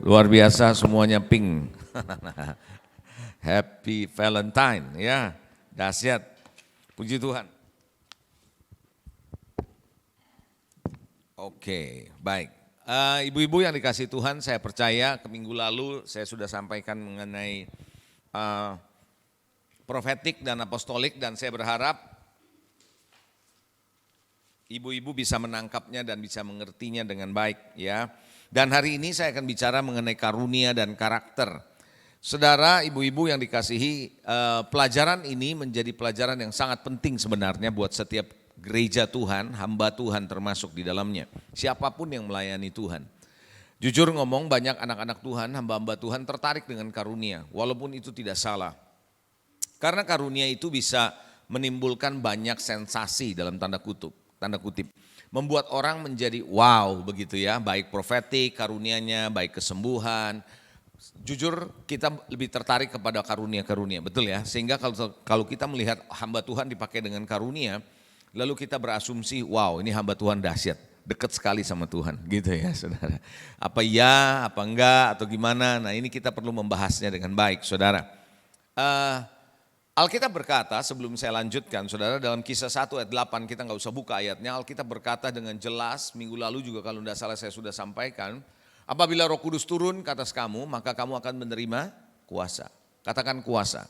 Luar biasa semuanya pink. Happy Valentine ya, dahsyat. Puji Tuhan. Oke, baik. Ibu-ibu yang dikasih Tuhan, saya percaya minggu lalu saya sudah sampaikan mengenai profetik dan apostolik, dan saya berharap ibu-ibu bisa menangkapnya dan bisa mengertinya dengan baik ya. Dan hari ini saya akan bicara mengenai karunia dan karakter. Saudara, ibu-ibu yang dikasihi, pelajaran ini menjadi pelajaran yang sangat penting sebenarnya buat setiap gereja Tuhan, hamba Tuhan termasuk di dalamnya. Siapapun yang melayani Tuhan. Jujur ngomong, banyak anak-anak Tuhan, hamba-hamba Tuhan tertarik dengan karunia, walaupun itu tidak salah. Karena karunia itu bisa menimbulkan banyak sensasi dalam tanda kutip. Membuat orang menjadi wow begitu ya, baik profetik, karunianya, baik kesembuhan. Jujur kita lebih tertarik kepada karunia-karunia, betul ya. Sehingga kalau kita melihat hamba Tuhan dipakai dengan karunia, lalu kita berasumsi, wow ini hamba Tuhan dahsyat, dekat sekali sama Tuhan gitu ya saudara. Apa iya, apa enggak, atau gimana, nah ini kita perlu membahasnya dengan baik saudara. Alkitab berkata, sebelum saya lanjutkan saudara, dalam Kisah 1 ayat 8, kita nggak usah buka ayatnya, Alkitab berkata dengan jelas, minggu lalu juga kalau tidak salah saya sudah sampaikan, apabila Roh Kudus turun ke atas kamu, maka kamu akan menerima kuasa. Katakan kuasa.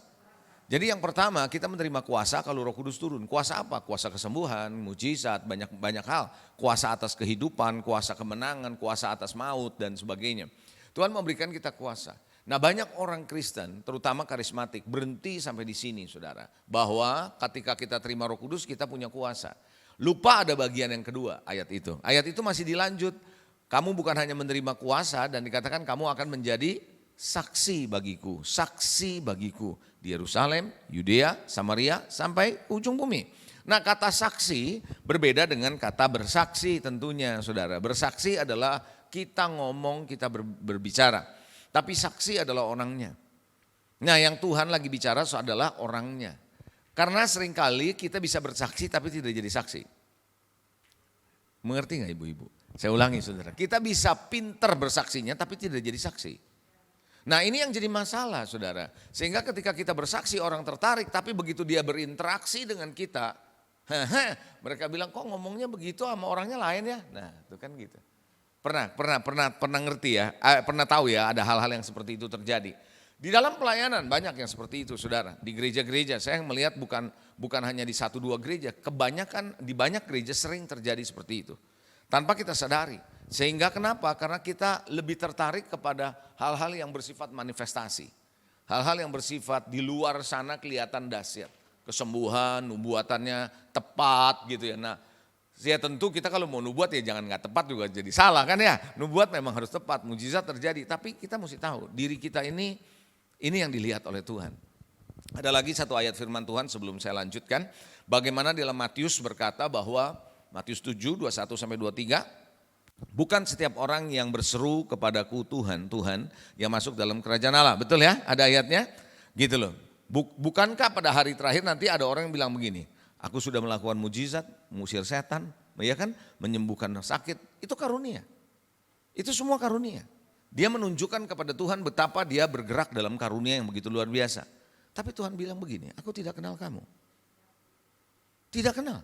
Jadi yang pertama kita menerima kuasa kalau Roh Kudus turun. Kuasa apa? Kuasa kesembuhan, mujizat, banyak hal. Kuasa atas kehidupan, kuasa kemenangan, kuasa atas maut dan sebagainya. Tuhan memberikan kita kuasa. Nah banyak orang Kristen, terutama karismatik, berhenti sampai di sini saudara. Bahwa ketika kita terima Roh Kudus kita punya kuasa. Lupa ada bagian yang kedua ayat itu. Ayat itu masih dilanjut. Kamu bukan hanya menerima kuasa dan dikatakan kamu akan menjadi saksi bagiku. Saksi bagiku di Yerusalem, Yudea, Samaria sampai ujung bumi. Nah kata saksi berbeda dengan kata bersaksi tentunya saudara. Bersaksi adalah kita ngomong, kita berbicara. Tapi saksi adalah orangnya. Nah yang Tuhan lagi bicara adalah orangnya. Karena seringkali kita bisa bersaksi tapi tidak jadi saksi. Mengerti gak ibu-ibu? Saya ulangi saudara. Kita bisa pinter bersaksinya tapi tidak jadi saksi. Nah ini yang jadi masalah saudara. Sehingga ketika kita bersaksi orang tertarik tapi begitu dia berinteraksi dengan kita. Mereka bilang kok ngomongnya begitu sama orangnya lain ya. Nah itu kan gitu. Pernah ngerti ya, pernah tahu ya ada hal-hal yang seperti itu terjadi. Di dalam pelayanan banyak yang seperti itu saudara. Di gereja-gereja saya melihat bukan hanya di 1-2 gereja, kebanyakan di banyak gereja sering terjadi seperti itu. Tanpa kita sadari. Sehingga kenapa? Karena kita lebih tertarik kepada hal-hal yang bersifat manifestasi. Hal-hal yang bersifat di luar sana kelihatan dahsyat. Kesembuhan, nubuatannya tepat gitu ya. Nah ya tentu kita kalau mau nubuat ya jangan nggak tepat juga jadi salah kan ya. Nubuat memang harus tepat, mujizat terjadi. Tapi kita mesti tahu diri kita ini yang dilihat oleh Tuhan. Ada lagi satu ayat firman Tuhan sebelum saya lanjutkan. Bagaimana dalam Matius berkata bahwa Matius 7, 21-23. Bukan setiap orang yang berseru kepadaku Tuhan, Tuhan yang masuk dalam kerajaan Allah. Betul ya ada ayatnya gitu loh. Bukankah pada hari terakhir nanti ada orang yang bilang begini. Aku sudah melakukan mujizat, mengusir setan, ya kan, menyembuhkan sakit, itu karunia. Itu semua karunia. Dia menunjukkan kepada Tuhan betapa dia bergerak dalam karunia yang begitu luar biasa. Tapi Tuhan bilang begini, aku tidak kenal kamu. Tidak kenal.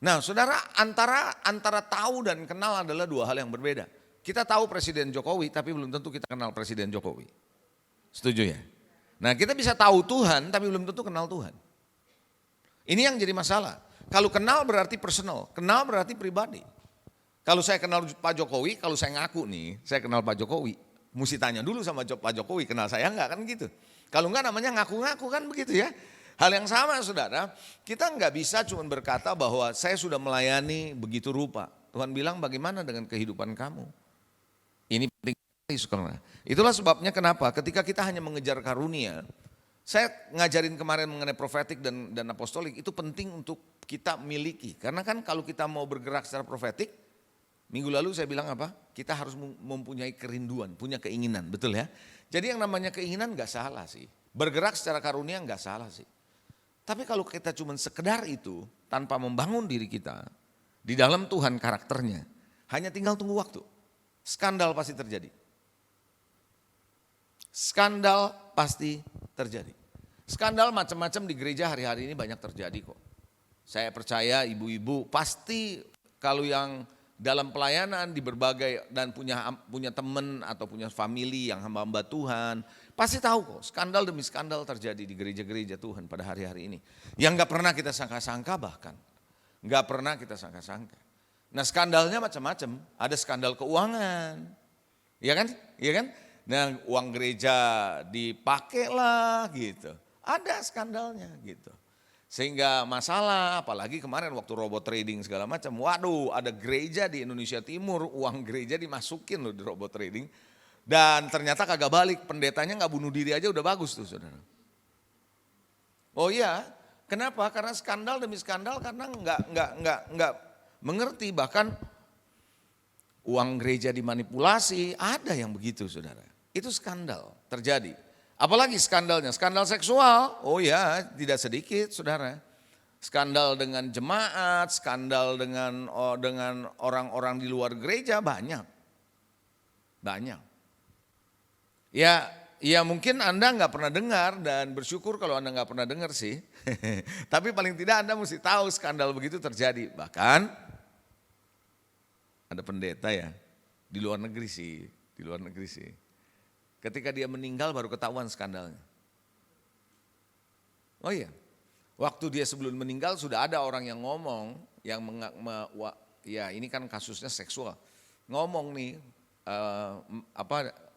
Nah saudara, antara tahu dan kenal adalah dua hal yang berbeda. Kita tahu Presiden Jokowi, tapi belum tentu kita kenal Presiden Jokowi. Setuju ya? Nah kita bisa tahu Tuhan, tapi belum tentu kenal Tuhan. Ini yang jadi masalah. Kalau kenal berarti personal, kenal berarti pribadi. Kalau saya kenal Pak Jokowi, kalau saya ngaku nih, saya kenal Pak Jokowi, mesti tanya dulu sama Pak Jokowi, kenal saya enggak kan gitu. Kalau enggak namanya ngaku-ngaku kan begitu ya. Hal yang sama saudara, kita enggak bisa cuma berkata bahwa saya sudah melayani begitu rupa. Tuhan bilang bagaimana dengan kehidupan kamu? Ini penting sekali. Itulah sebabnya kenapa ketika kita hanya mengejar karunia, saya ngajarin kemarin mengenai profetik dan apostolik itu penting untuk kita miliki. Karena kan kalau kita mau bergerak secara profetik, minggu lalu saya bilang apa? Kita harus mempunyai kerinduan, punya keinginan, betul ya? Jadi yang namanya keinginan gak salah sih. Bergerak secara karunia gak salah sih. Tapi kalau kita cuma sekedar itu, tanpa membangun diri kita, di dalam Tuhan karakternya, hanya tinggal tunggu waktu. Skandal pasti terjadi. skandal pasti terjadi. Skandal macam-macam di gereja hari-hari ini banyak terjadi kok. Saya percaya ibu-ibu pasti kalau yang dalam pelayanan di berbagai dan punya teman atau punya family yang hamba-hamba Tuhan, pasti tahu kok skandal demi skandal terjadi di gereja-gereja Tuhan pada hari-hari ini. Yang gak pernah kita sangka-sangka bahkan. Gak pernah kita sangka-sangka. Nah skandalnya macam-macam, ada skandal keuangan, ya kan? Iya kan? Nah uang gereja dipakai lah gitu, ada skandalnya gitu. Sehingga masalah, apalagi kemarin waktu robot trading segala macam, waduh ada gereja di Indonesia Timur, uang gereja dimasukin loh di robot trading. Dan ternyata kagak balik, pendetanya gak bunuh diri aja udah bagus tuh saudara. Oh iya, kenapa? Karena skandal demi skandal, karena nggak mengerti, bahkan uang gereja dimanipulasi, ada yang begitu saudara. Itu skandal terjadi. Apalagi skandalnya, skandal seksual, oh ya tidak sedikit saudara. Skandal dengan jemaat, skandal dengan orang-orang di luar gereja banyak. Banyak. Ya mungkin Anda nggak pernah dengar dan bersyukur kalau Anda nggak pernah dengar sih. Tapi paling tidak Anda mesti tahu skandal begitu terjadi. Bahkan ada pendeta ya, di luar negeri sih. Ketika dia meninggal baru ketahuan skandalnya. Oh iya, waktu dia sebelum meninggal sudah ada orang yang ngomong, yang ya ini kan kasusnya seksual. Ngomong nih,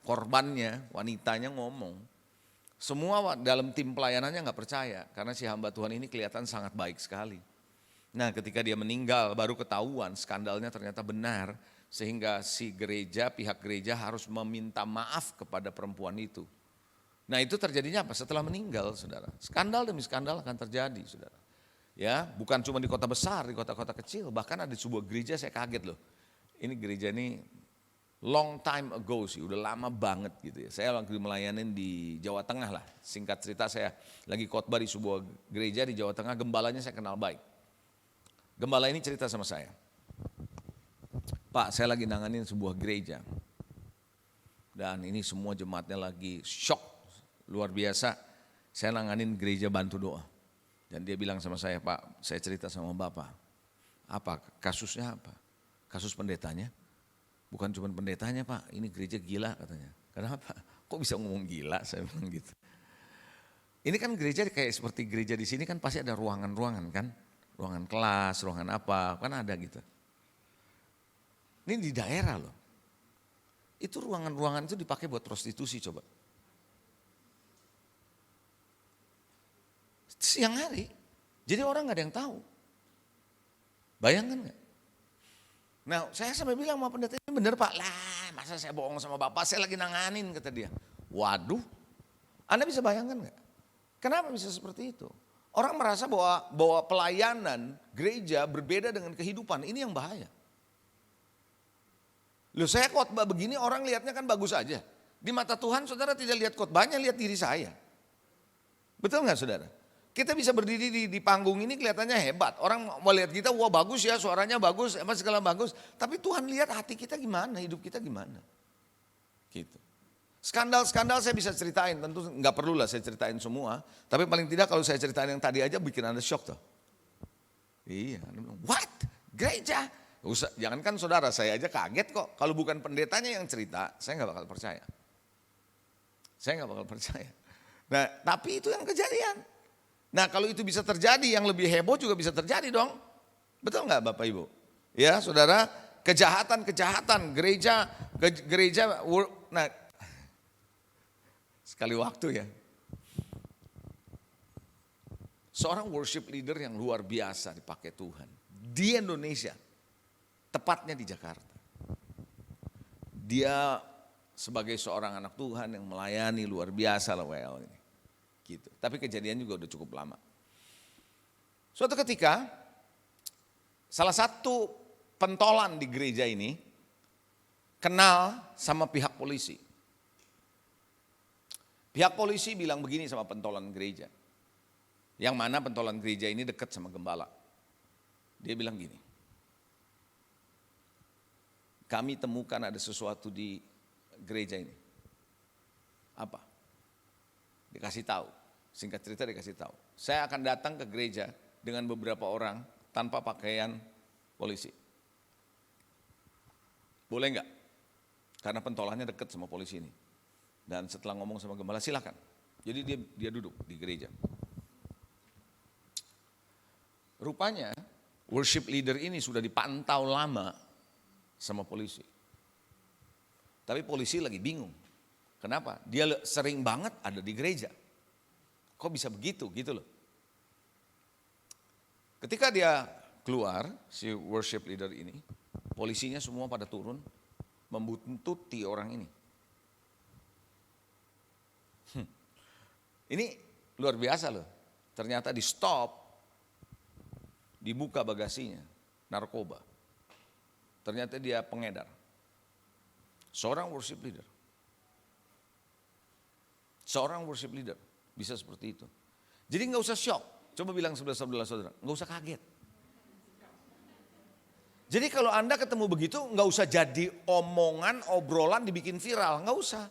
korbannya, wanitanya ngomong. Semua dalam tim pelayanannya nggak percaya, karena si hamba Tuhan ini kelihatan sangat baik sekali. Nah ketika dia meninggal baru ketahuan skandalnya ternyata benar. Sehingga si gereja, pihak gereja harus meminta maaf kepada perempuan itu. Nah itu terjadinya apa? Setelah meninggal saudara. Skandal demi skandal akan terjadi saudara. Ya, bukan cuma di kota besar, di kota-kota kecil. Bahkan ada di sebuah gereja saya kaget loh. Ini gereja ini long time ago sih, udah lama banget gitu ya. Saya lagi melayanin di Jawa Tengah lah. Singkat cerita saya lagi khotbah di sebuah gereja di Jawa Tengah, gembalanya saya kenal baik. Gembala ini cerita sama saya. Pak, saya lagi nanganin sebuah gereja. Dan ini semua jemaatnya lagi shock, luar biasa. Saya nanganin gereja bantu doa. Dan dia bilang sama saya, Pak, saya cerita sama Bapak. Apa, kasusnya apa? Kasus pendetanya? Bukan cuma pendetanya Pak, ini gereja gila katanya. Kenapa? Kok bisa ngomong gila? Saya bilang gitu. Ini kan gereja kayak seperti gereja di sini kan pasti ada ruangan-ruangan kan? Ruangan kelas, ruangan apa, kan ada gitu. Ini di daerah loh. Itu ruangan-ruangan itu dipakai buat prostitusi coba. Siang hari. Jadi orang gak ada yang tahu. Bayangkan gak? Nah saya sampai bilang sama pendeta ini bener Pak. Lah masa saya bohong sama Bapak, saya lagi nanganin kata dia. Waduh, Anda bisa bayangkan gak? Kenapa bisa seperti itu? Orang merasa bahwa pelayanan gereja berbeda dengan kehidupan, ini yang bahaya. Loh saya khotbah begini orang lihatnya kan bagus aja. Di mata Tuhan saudara tidak lihat khotbahnya, lihat diri saya. Betul gak saudara? Kita bisa berdiri di panggung ini kelihatannya hebat. Orang mau lihat kita, wah bagus ya suaranya bagus, segala bagus. Tapi Tuhan lihat hati kita gimana, hidup kita gimana. Gitu. Skandal-skandal saya bisa ceritain, tentu gak perlu lah saya ceritain semua. Tapi paling tidak kalau saya ceritain yang tadi aja bikin Anda shock tuh. Iya, what? Gereja? Jangankan saudara, saya aja kaget kok. Kalau bukan pendetanya yang cerita, saya gak bakal percaya. Nah, tapi itu yang kejadian. Nah, kalau itu bisa terjadi, yang lebih heboh juga bisa terjadi dong. Betul gak Bapak Ibu? Ya, saudara, kejahatan, gereja. Nah, sekali waktu ya. Seorang worship leader yang luar biasa dipakai Tuhan. Di Indonesia. Tepatnya di Jakarta. Dia sebagai seorang anak Tuhan yang melayani luar biasa lah ini. Gitu. Tapi kejadian juga udah cukup lama. Suatu ketika salah satu pentolan di gereja ini kenal sama pihak polisi. Pihak polisi bilang begini sama pentolan gereja. Yang mana pentolan gereja ini dekat sama gembala. Dia bilang gini. Kami temukan ada sesuatu di gereja ini. Apa? dikasih tahu. Singkat cerita dikasih tahu. Saya akan datang ke gereja dengan beberapa orang tanpa pakaian polisi. Boleh enggak? Karena pentolannya dekat sama polisi ini. Dan setelah ngomong sama gembala, silakan. Jadi dia duduk di gereja. Rupanya worship leader ini sudah dipantau lama sama polisi. Tapi polisi lagi bingung. Kenapa? Dia sering banget ada di gereja. Kok bisa begitu gitu loh. Ketika dia keluar, si worship leader ini, polisinya semua pada turun membuntuti orang ini. Ini luar biasa loh. Ternyata di stop, dibuka bagasinya, narkoba. Ternyata dia pengedar. Seorang worship leader. Seorang worship leader bisa seperti itu. Jadi nggak usah shock. Coba bilang sebelah saudara, nggak usah kaget. Jadi kalau Anda ketemu begitu, nggak usah jadi omongan, obrolan dibikin viral, nggak usah.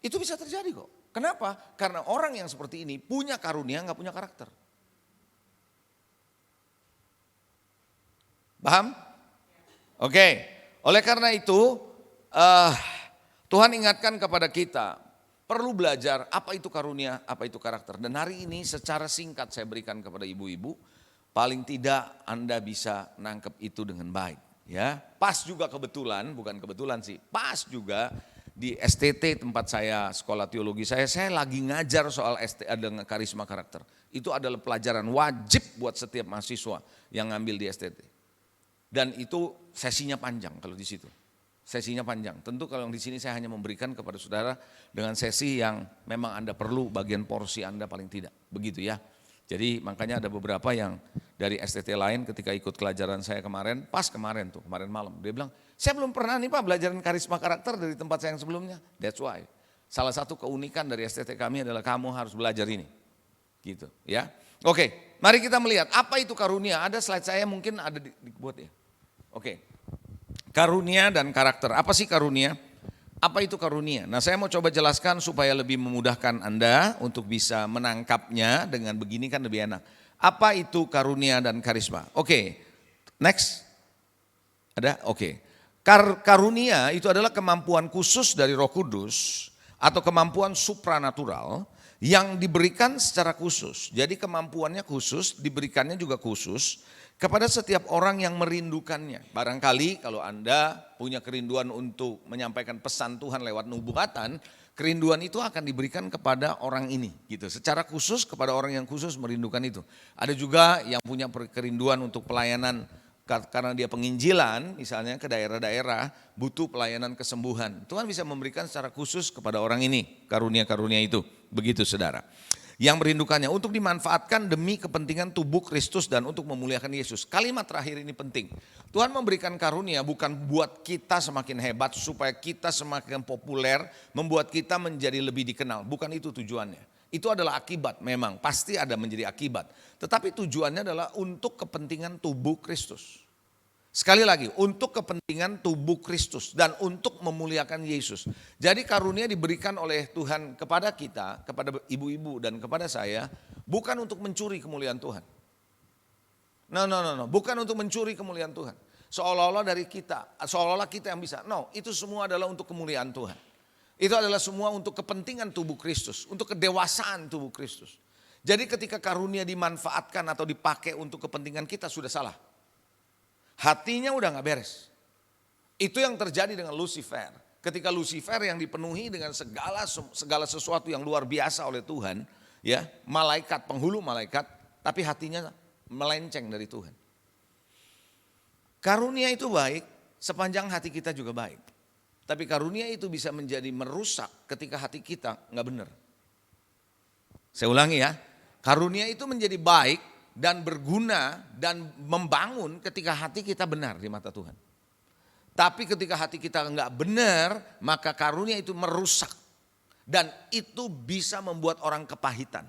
Itu bisa terjadi kok. Kenapa? Karena orang yang seperti ini punya karunia, nggak punya karakter. Paham? Oke. Oleh karena itu, Tuhan ingatkan kepada kita, perlu belajar apa itu karunia, apa itu karakter. Dan hari ini secara singkat saya berikan kepada ibu-ibu, paling tidak Anda bisa nangkep itu dengan baik. Ya, pas juga kebetulan, bukan kebetulan sih, pas juga di STT tempat saya sekolah teologi saya lagi ngajar soal dengan karisma karakter. Itu adalah pelajaran wajib buat setiap mahasiswa yang ngambil di STT. Dan itu sesinya panjang kalau di situ. Sesinya panjang. Tentu kalau di sini saya hanya memberikan kepada saudara dengan sesi yang memang Anda perlu, bagian porsi Anda paling tidak. Begitu ya. Jadi makanya ada beberapa yang dari STT lain ketika ikut pelajaran saya kemarin, kemarin malam. Dia bilang, saya belum pernah nih Pak belajarin karisma karakter dari tempat saya yang sebelumnya. That's why. Salah satu keunikan dari STT kami adalah kamu harus belajar ini. Gitu ya. Oke, mari kita melihat apa itu karunia. Ada slide saya mungkin ada dibuat ya. Oke. Karunia dan karakter. Apa sih karunia? Apa itu karunia? Nah, saya mau coba jelaskan supaya lebih memudahkan Anda untuk bisa menangkapnya. Dengan begini kan lebih enak. Apa itu karunia dan karisma? Oke. Next. Ada? Oke. Karunia itu adalah kemampuan khusus dari Roh Kudus atau kemampuan supranatural yang diberikan secara khusus. Jadi kemampuannya khusus, diberikannya juga khusus kepada setiap orang yang merindukannya. Barangkali kalau Anda punya kerinduan untuk menyampaikan pesan Tuhan lewat nubuatan, kerinduan itu akan diberikan kepada orang ini gitu. Secara khusus kepada orang yang khusus merindukan itu. Ada juga yang punya kerinduan untuk pelayanan karena dia penginjilan misalnya ke daerah-daerah butuh pelayanan kesembuhan. Tuhan bisa memberikan secara khusus kepada orang ini karunia-karunia itu. Begitu saudara. Yang merindukannya untuk dimanfaatkan demi kepentingan tubuh Kristus dan untuk memuliakan Yesus. Kalimat terakhir ini penting. Tuhan memberikan karunia bukan buat kita semakin hebat supaya kita semakin populer, membuat kita menjadi lebih dikenal. Bukan itu tujuannya. Itu adalah akibat memang, pasti ada menjadi akibat. Tetapi tujuannya adalah untuk kepentingan tubuh Kristus. Sekali lagi, untuk kepentingan tubuh Kristus dan untuk memuliakan Yesus. Jadi karunia diberikan oleh Tuhan kepada kita, kepada ibu-ibu dan kepada saya, bukan untuk mencuri kemuliaan Tuhan. No, bukan untuk mencuri kemuliaan Tuhan. Seolah-olah dari kita, seolah-olah kita yang bisa. No, itu semua adalah untuk kemuliaan Tuhan. Itu adalah semua untuk kepentingan tubuh Kristus, untuk kedewasaan tubuh Kristus. Jadi ketika karunia dimanfaatkan atau dipakai untuk kepentingan kita sudah salah. Hatinya udah gak beres. Itu yang terjadi dengan Lucifer. Ketika Lucifer yang dipenuhi dengan segala sesuatu yang luar biasa oleh Tuhan, ya, malaikat, penghulu malaikat, tapi hatinya melenceng dari Tuhan. Karunia itu baik sepanjang hati kita juga baik. Tapi karunia itu bisa menjadi merusak ketika hati kita gak benar. Saya ulangi ya, karunia itu menjadi baik dan berguna dan membangun ketika hati kita benar di mata Tuhan. Tapi ketika hati kita enggak benar, maka karunia itu merusak. Dan itu bisa membuat orang kepahitan.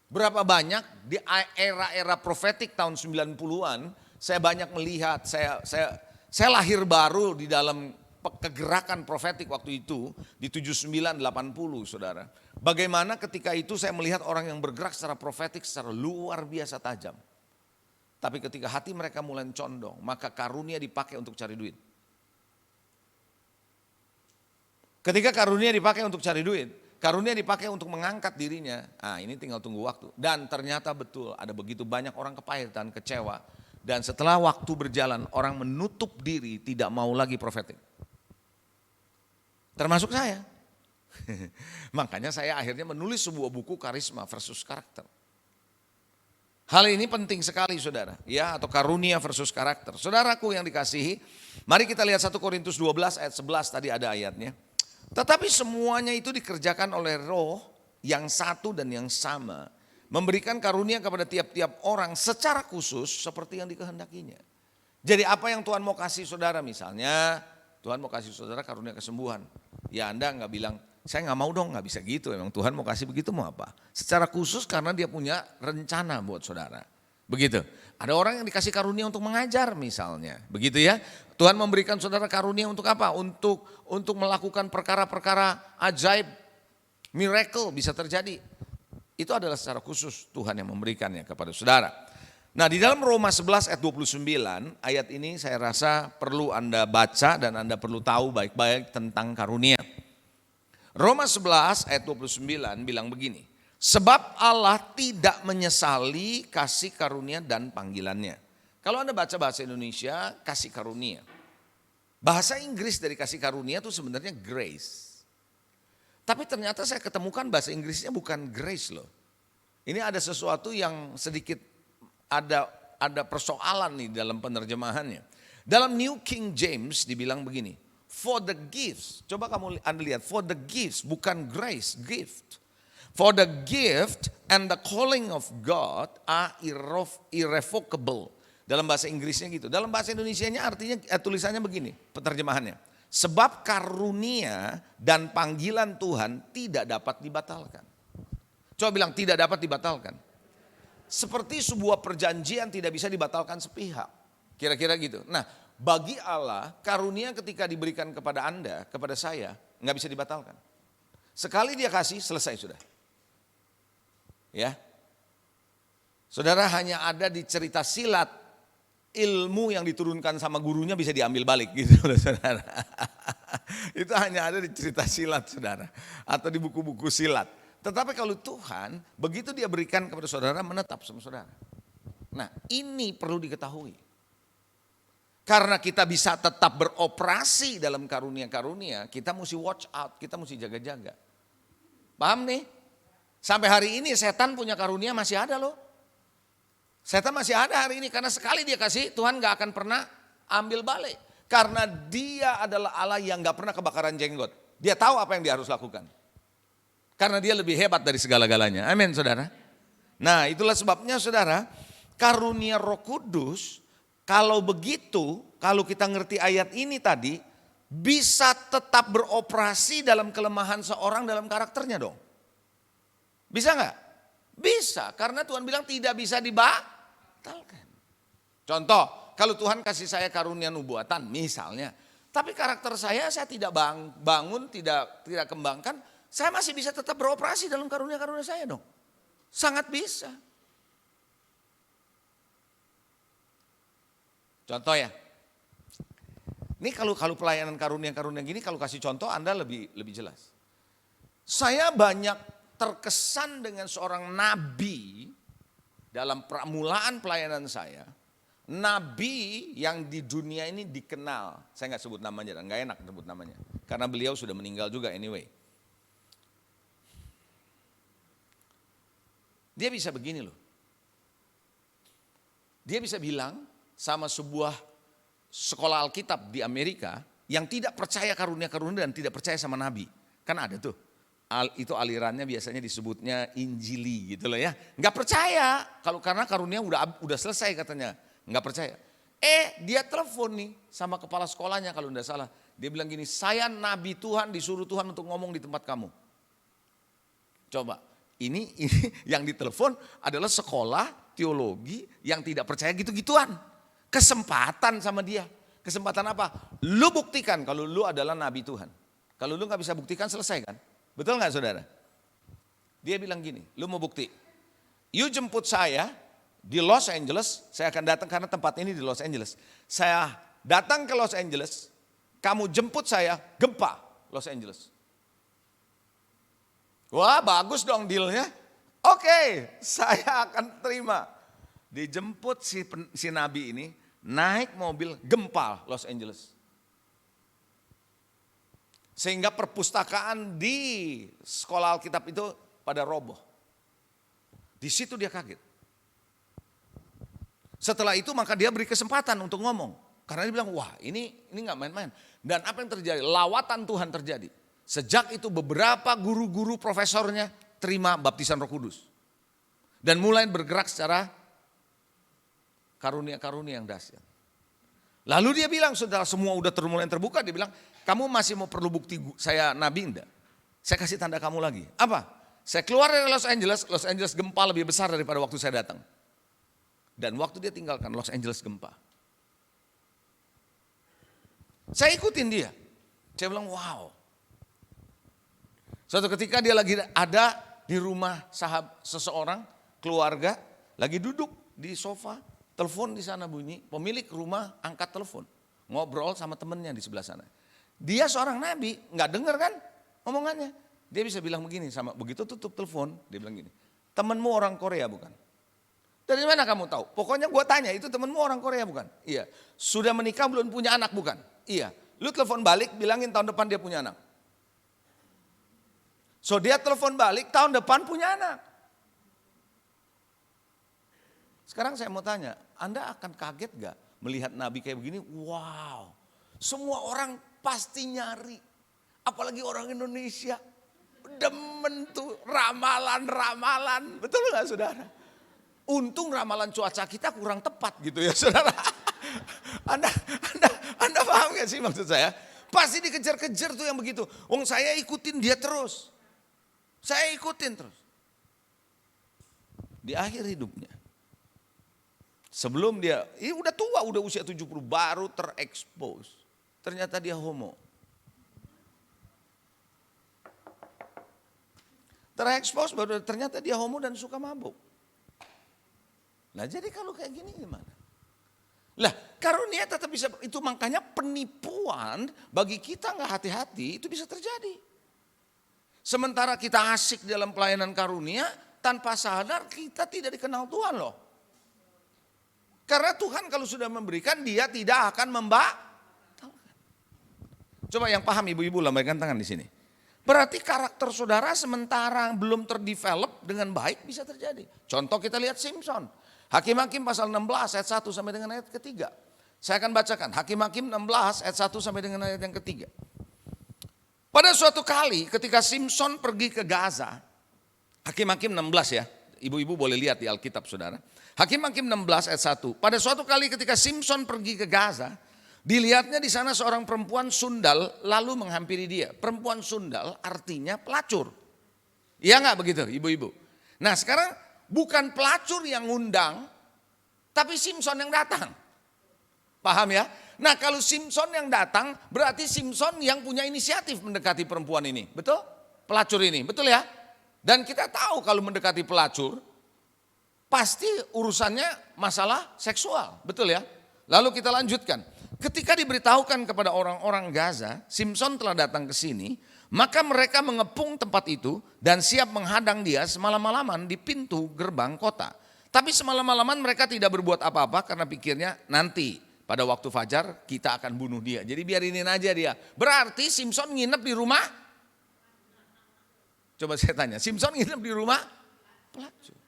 Berapa banyak di era-era profetik tahun 90-an, saya banyak melihat, saya lahir baru di dalam kegerakan profetik waktu itu di 79-80 saudara. Bagaimana ketika itu saya melihat orang yang bergerak secara profetik secara luar biasa tajam. Tapi ketika hati mereka mulai condong, maka karunia dipakai untuk cari duit. Ketika karunia dipakai untuk cari duit, karunia dipakai untuk mengangkat dirinya. Ini tinggal tunggu waktu. Dan ternyata betul ada begitu banyak orang kepahitan, kecewa. Dan setelah waktu berjalan, orang menutup diri tidak mau lagi profetik. Termasuk saya. Makanya saya akhirnya menulis sebuah buku karisma versus karakter. Hal ini penting sekali saudara, ya, atau karunia versus karakter. Saudaraku yang dikasihi, mari kita lihat 1 Korintus 12 ayat 11 tadi ada ayatnya. Tetapi semuanya itu dikerjakan oleh Roh yang satu dan yang sama, memberikan karunia kepada tiap-tiap orang secara khusus seperti yang dikehendakinya. Jadi apa yang Tuhan mau kasih saudara, misalnya Tuhan mau kasih saudara karunia kesembuhan. Ya Anda nggak bilang, saya nggak mau dong, nggak bisa gitu. Emang Tuhan mau kasih begitu mau apa? Secara khusus karena dia punya rencana buat saudara. Begitu. Ada orang yang dikasih karunia untuk mengajar misalnya. Begitu ya. Tuhan memberikan saudara karunia untuk apa? Untuk melakukan perkara-perkara ajaib, miracle bisa terjadi. Itu adalah secara khusus Tuhan yang memberikannya kepada saudara. Nah di dalam Roma 11 ayat 29 ayat ini saya rasa perlu Anda baca dan Anda perlu tahu baik-baik tentang karunia. Roma 11 ayat 29 bilang begini. Sebab Allah tidak menyesali kasih karunia dan panggilannya. Kalau Anda baca bahasa Indonesia kasih karunia. Bahasa Inggris dari kasih karunia itu sebenarnya grace. Tapi ternyata saya ketemukan bahasa Inggrisnya bukan grace loh. Ini ada sesuatu yang sedikit ada persoalan nih dalam penerjemahannya. Dalam New King James dibilang begini. For the gifts, coba Anda lihat, for the gifts, bukan grace, gift. For the gift and the calling of God are irrevocable. Dalam bahasa Inggrisnya gitu. Dalam bahasa Indonesianya artinya tulisannya begini, penerjemahannya. Sebab karunia dan panggilan Tuhan tidak dapat dibatalkan. Coba bilang tidak dapat dibatalkan. Seperti sebuah perjanjian tidak bisa dibatalkan sepihak. Kira-kira gitu. Nah, bagi Allah karunia ketika diberikan kepada Anda, kepada saya, nggak bisa dibatalkan. Sekali dia kasih, selesai sudah. Ya, saudara hanya ada di cerita silat, ilmu yang diturunkan sama gurunya bisa diambil balik gitu saudara. Itu hanya ada di cerita silat saudara, atau di buku-buku silat. Tetapi kalau Tuhan, begitu dia berikan kepada saudara, menetap sama saudara. Nah ini perlu diketahui. Karena kita bisa tetap beroperasi dalam karunia-karunia, kita mesti watch out, kita mesti jaga-jaga. Paham nih? Sampai hari ini setan punya karunia masih ada loh. Setan masih ada hari ini karena sekali dia kasih Tuhan gak akan pernah ambil balik. Karena dia adalah Allah yang gak pernah kebakaran jenggot. Dia tahu apa yang dia harus lakukan. Karena dia lebih hebat dari segala-galanya. Amin saudara. Nah itulah sebabnya saudara, karunia Roh Kudus kalau begitu, kalau kita ngerti ayat ini tadi, bisa tetap beroperasi dalam kelemahan seorang dalam karakternya dong. Bisa nggak? Bisa, karena Tuhan bilang tidak bisa dibatalkan. Contoh, kalau Tuhan kasih saya karunia nubuatan misalnya, tapi karakter saya tidak bangun, tidak kembangkan, saya masih bisa tetap beroperasi dalam karunia-karunia saya dong. Sangat bisa. Contoh ya, ini kalau pelayanan karunia-karunia gini, kalau kasih contoh Anda lebih jelas. Saya banyak terkesan dengan seorang nabi dalam permulaan pelayanan saya. Nabi yang di dunia ini dikenal, saya nggak sebut namanya, nggak enak sebut namanya, karena beliau sudah meninggal juga anyway. Dia bisa begini loh, dia bisa bilang sama sebuah sekolah Alkitab di Amerika yang tidak percaya karunia-karunia dan tidak percaya sama nabi. Kan ada tuh, itu alirannya biasanya disebutnya Injili gitu loh ya. Nggak percaya, karena karunia udah selesai katanya, nggak percaya. Dia telepon nih sama kepala sekolahnya kalau tidak salah. Dia bilang gini, saya nabi Tuhan disuruh Tuhan untuk ngomong di tempat kamu. Coba, ini yang ditelepon adalah sekolah teologi yang tidak percaya gitu-gituan. Kesempatan sama dia. Kesempatan apa? Lu buktikan kalau lu adalah nabi Tuhan. Kalau lu gak bisa buktikan, selesai kan? Betul gak saudara? Dia bilang gini, lu mau bukti? You jemput saya di Los Angeles, saya akan datang karena tempat ini di Los Angeles. Saya datang ke Los Angeles, kamu jemput saya, gempa Los Angeles. Wah, bagus dong dealnya. Oke, saya akan terima. Dijemput si nabi ini, naik mobil, gempa Los Angeles. Sehingga perpustakaan di sekolah Alkitab itu pada roboh. Di situ dia kaget. Setelah itu maka dia beri kesempatan untuk ngomong. Karena dia bilang, wah ini gak main-main. Dan apa yang terjadi? Lawatan Tuhan terjadi. Sejak itu beberapa guru-guru profesornya terima baptisan Roh Kudus. Dan mulai bergerak secara karunia-karunia yang dahsyat. Lalu dia bilang, setelah semua udah mulai terbuka, dia bilang, kamu masih mau perlu bukti saya nabi enggak? Saya kasih tanda kamu lagi. Apa? Saya keluar dari Los Angeles gempa lebih besar daripada waktu saya datang. Dan waktu dia tinggalkan Los Angeles gempa. Saya ikutin dia. Saya bilang wow. Suatu ketika dia lagi ada di rumah seseorang, keluarga, lagi duduk di sofa, telepon di sana bunyi, pemilik rumah angkat telepon, ngobrol sama temennya di sebelah sana. Dia seorang nabi, nggak dengar kan omongannya. Dia bisa bilang begini, sama begitu tutup telepon, dia bilang gini, temenmu orang Korea bukan? Dari mana kamu tahu? Pokoknya gue tanya, itu temenmu orang Korea bukan? Iya. Sudah menikah belum punya anak bukan? Iya. Lu telepon balik, bilangin tahun depan dia punya anak. So dia telepon balik, tahun depan punya anak. Sekarang saya mau tanya, Anda akan kaget gak melihat nabi kayak begini? Wow, semua orang pasti nyari. Apalagi orang Indonesia, demen tuh ramalan-ramalan. Betul gak saudara? Untung ramalan cuaca kita kurang tepat gitu ya saudara. Anda paham gak sih maksud saya? Pasti dikejar-kejar tuh yang begitu. Wong saya ikutin dia terus. Saya ikutin terus. Di akhir hidupnya. Sebelum dia, ini udah tua, udah usia 70, baru terekspos. Ternyata dia homo. Terekspos baru ternyata dia homo dan suka mabuk. Nah jadi kalau kayak gini gimana? Lah karunia tetap bisa, itu makanya penipuan bagi kita nggak hati-hati itu bisa terjadi. Sementara kita asik dalam pelayanan karunia, tanpa sadar kita tidak dikenal Tuhan loh. Karena Tuhan kalau sudah memberikan, dia tidak akan membatalkan. Coba yang paham ibu-ibu lambaikan tangan di sini. Berarti karakter saudara sementara belum terdevelop dengan baik bisa terjadi. Contoh kita lihat Simpson. Hakim-Hakim pasal 16 ayat 1 sampai dengan ayat ketiga. Saya akan bacakan. Hakim-Hakim 16 ayat 1 sampai dengan ayat yang ketiga. Pada suatu kali ketika Simpson pergi ke Gaza. Hakim-Hakim 16 ya. Ibu-ibu boleh lihat di Alkitab saudara. Hakim-Hakim 16 ayat 1. Pada suatu kali ketika Simpson pergi ke Gaza, dilihatnya di sana seorang perempuan sundal lalu menghampiri dia. Perempuan sundal artinya pelacur. Iya enggak begitu ibu-ibu? Nah sekarang bukan pelacur yang ngundang, tapi Simpson yang datang. Paham ya? Nah kalau Simpson yang datang, berarti Simpson yang punya inisiatif mendekati perempuan ini. Betul? Pelacur ini, betul ya? Dan kita tahu kalau mendekati pelacur, pasti urusannya masalah seksual, betul ya? Lalu kita lanjutkan. Ketika diberitahukan kepada orang-orang Gaza, Simpson telah datang ke sini, maka mereka mengepung tempat itu dan siap menghadang dia semalam-malaman di pintu gerbang kota. Tapi semalam-malaman mereka tidak berbuat apa-apa karena pikirnya nanti pada waktu fajar kita akan bunuh dia. Jadi biarinin aja dia. Berarti Simpson nginep di rumah? Coba saya tanya, Simpson nginep di rumah pelacur.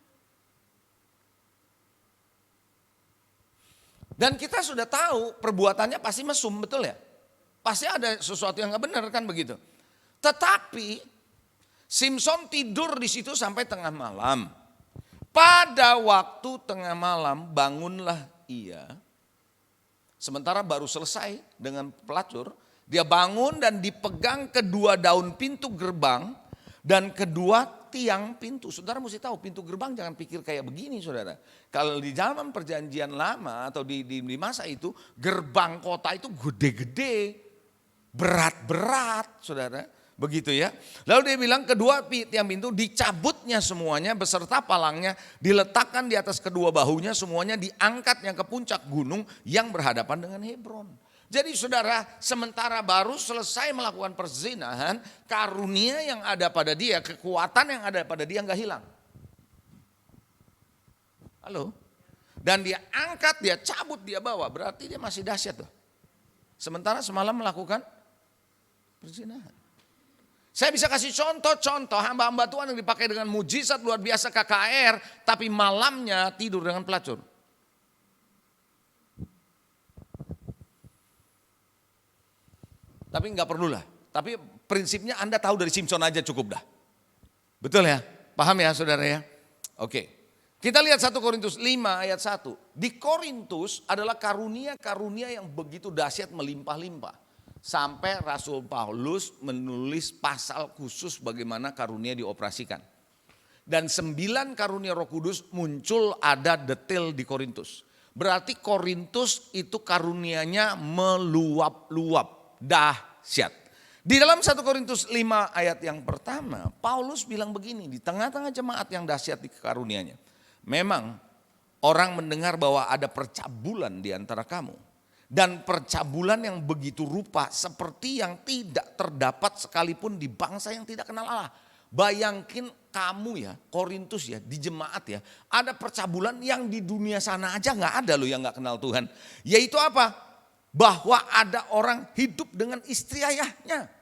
Dan kita sudah tahu perbuatannya pasti mesum, betul ya? Pasti ada sesuatu yang gak benar kan begitu. Tetapi Simpson tidur di situ sampai tengah malam. Pada waktu tengah malam bangunlah ia. Sementara baru selesai dengan pelacur, dia bangun dan dipegang kedua daun pintu gerbang dan kedua tiang pintu. Saudara mesti tahu pintu gerbang jangan pikir kayak begini saudara. Kalau di zaman perjanjian lama atau di masa itu gerbang kota itu gede-gede, berat-berat saudara. Begitu ya. Lalu dia bilang kedua tiang pintu dicabutnya semuanya beserta palangnya, diletakkan di atas kedua bahunya, semuanya diangkatnya ke puncak gunung yang berhadapan dengan Hebron. Jadi saudara, sementara baru selesai melakukan perzinahan, karunia yang ada pada dia, kekuatan yang ada pada dia nggak hilang. Halo? Dan dia angkat, dia cabut, dia bawa, berarti dia masih dahsyat tuh. Sementara semalam melakukan perzinahan. Saya bisa kasih contoh-contoh hamba-hamba Tuhan yang dipakai dengan mujizat luar biasa KKR, tapi malamnya tidur dengan pelacur. Tapi nggak perlulah. Tapi prinsipnya Anda tahu dari Simpson aja cukup dah. Betul ya? Paham ya saudara ya? Oke. Kita lihat 1 Korintus 5 ayat 1. Di Korintus adalah karunia-karunia yang begitu dahsyat melimpah-limpah. Sampai Rasul Paulus menulis pasal khusus bagaimana karunia dioperasikan. Dan 9 karunia Roh Kudus muncul ada detail di Korintus. Berarti Korintus itu karunianya meluap-luap. Dahsyat. Di dalam 1 Korintus 5 ayat yang pertama, Paulus bilang begini, di tengah-tengah jemaat yang dahsyat di karunianya. Memang orang mendengar bahwa ada percabulan di antara kamu. Dan percabulan yang begitu rupa seperti yang tidak terdapat sekalipun di bangsa yang tidak kenal Allah. Bayangin kamu ya, Korintus ya, di jemaat ya, ada percabulan yang di dunia sana aja gak ada loh yang gak kenal Tuhan. Yaitu apa? Bahwa ada orang hidup dengan istri ayahnya.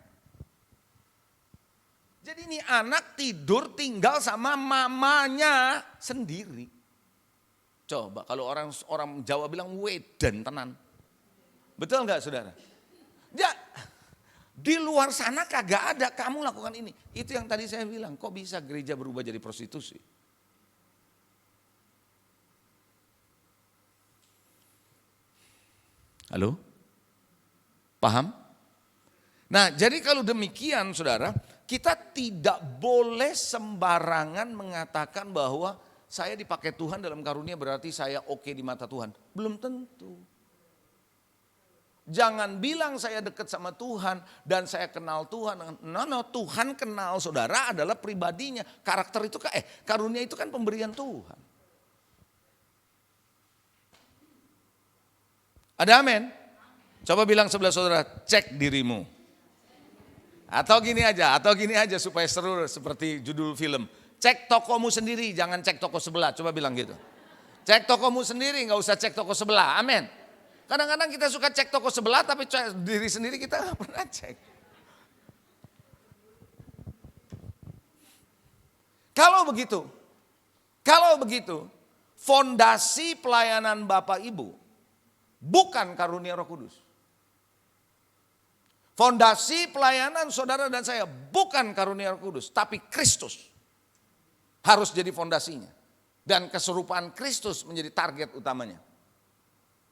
Jadi ini anak tidur tinggal sama mamanya sendiri. Coba kalau orang Jawa bilang wedan tenan. Betul enggak saudara? Ya, di luar sana kagak ada kamu lakukan ini. Itu yang tadi saya bilang, kok bisa gereja berubah jadi prostitusi? Halo? Paham? Nah, jadi kalau demikian saudara, kita tidak boleh sembarangan mengatakan bahwa saya dipakai Tuhan dalam karunia berarti saya oke di mata Tuhan. Belum tentu. Jangan bilang saya dekat sama Tuhan dan saya kenal Tuhan. No, Tuhan kenal saudara adalah pribadinya. Karakter itu karunia itu kan pemberian Tuhan. Ada amin? Coba bilang sebelah saudara, cek dirimu. Atau gini aja supaya seru seperti judul film. Cek tokomu sendiri, jangan cek toko sebelah. Coba bilang gitu. Cek tokomu sendiri, gak usah cek toko sebelah. Amin. Kadang-kadang kita suka cek toko sebelah tapi cek diri sendiri kita gak pernah cek. Kalau begitu, fondasi pelayanan Bapak Ibu bukan karunia Roh Kudus. Fondasi pelayanan saudara dan saya bukan karunia Roh Kudus, tapi Kristus harus jadi fondasinya. Dan keserupaan Kristus menjadi target utamanya.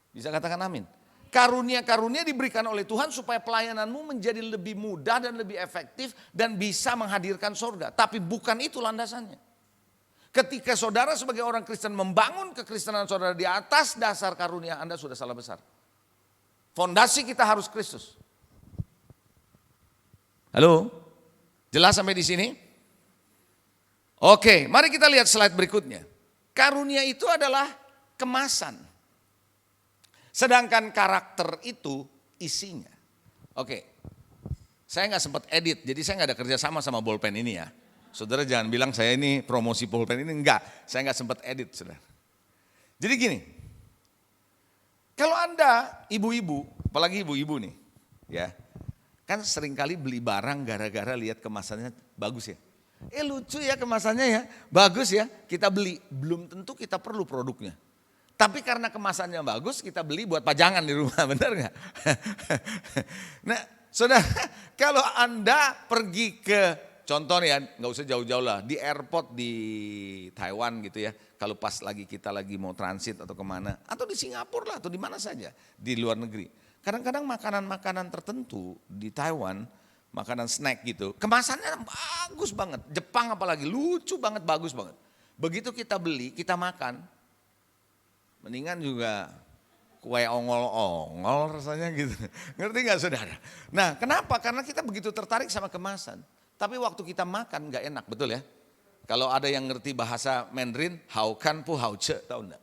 Bisa katakan amin. Karunia-karunia diberikan oleh Tuhan supaya pelayananmu menjadi lebih mudah dan lebih efektif dan bisa menghadirkan surga. Tapi bukan itu landasannya. Ketika saudara sebagai orang Kristen membangun kekristenan saudara di atas dasar karunia, Anda sudah salah besar. Fondasi kita harus Kristus. Halo? Jelas sampai di sini? Oke, mari kita lihat slide berikutnya. Karunia itu adalah kemasan. Sedangkan karakter itu isinya. Oke, saya nggak sempat edit, jadi saya nggak ada kerja sama bolpen ini ya. Saudara jangan bilang saya ini promosi bolpen ini, enggak. Saya nggak sempat edit, saudara. Jadi gini, kalau Anda ibu-ibu, apalagi ibu-ibu nih, ya, kan seringkali beli barang gara-gara lihat kemasannya bagus ya. Lucu ya kemasannya ya, bagus ya, kita beli. Belum tentu kita perlu produknya. Tapi karena kemasannya bagus, kita beli buat pajangan di rumah, benar nggak? Nah, saudara, kalau Anda pergi ke, contoh ya, nggak usah jauh-jauh lah, di airport di Taiwan gitu ya, kalau pas kita lagi mau transit atau kemana, atau di Singapura lah, atau di mana saja, di luar negeri. Kadang-kadang makanan-makanan tertentu di Taiwan, makanan snack gitu. Kemasannya bagus banget, Jepang apalagi, lucu banget, bagus banget. Begitu kita beli, kita makan, mendingan juga kue ongol-ongol rasanya gitu. Ngerti gak saudara? Nah kenapa? Karena kita begitu tertarik sama kemasan. Tapi waktu kita makan gak enak, betul ya? Kalau ada yang ngerti bahasa Mandarin, hao kan pu hao ce, tahu enggak?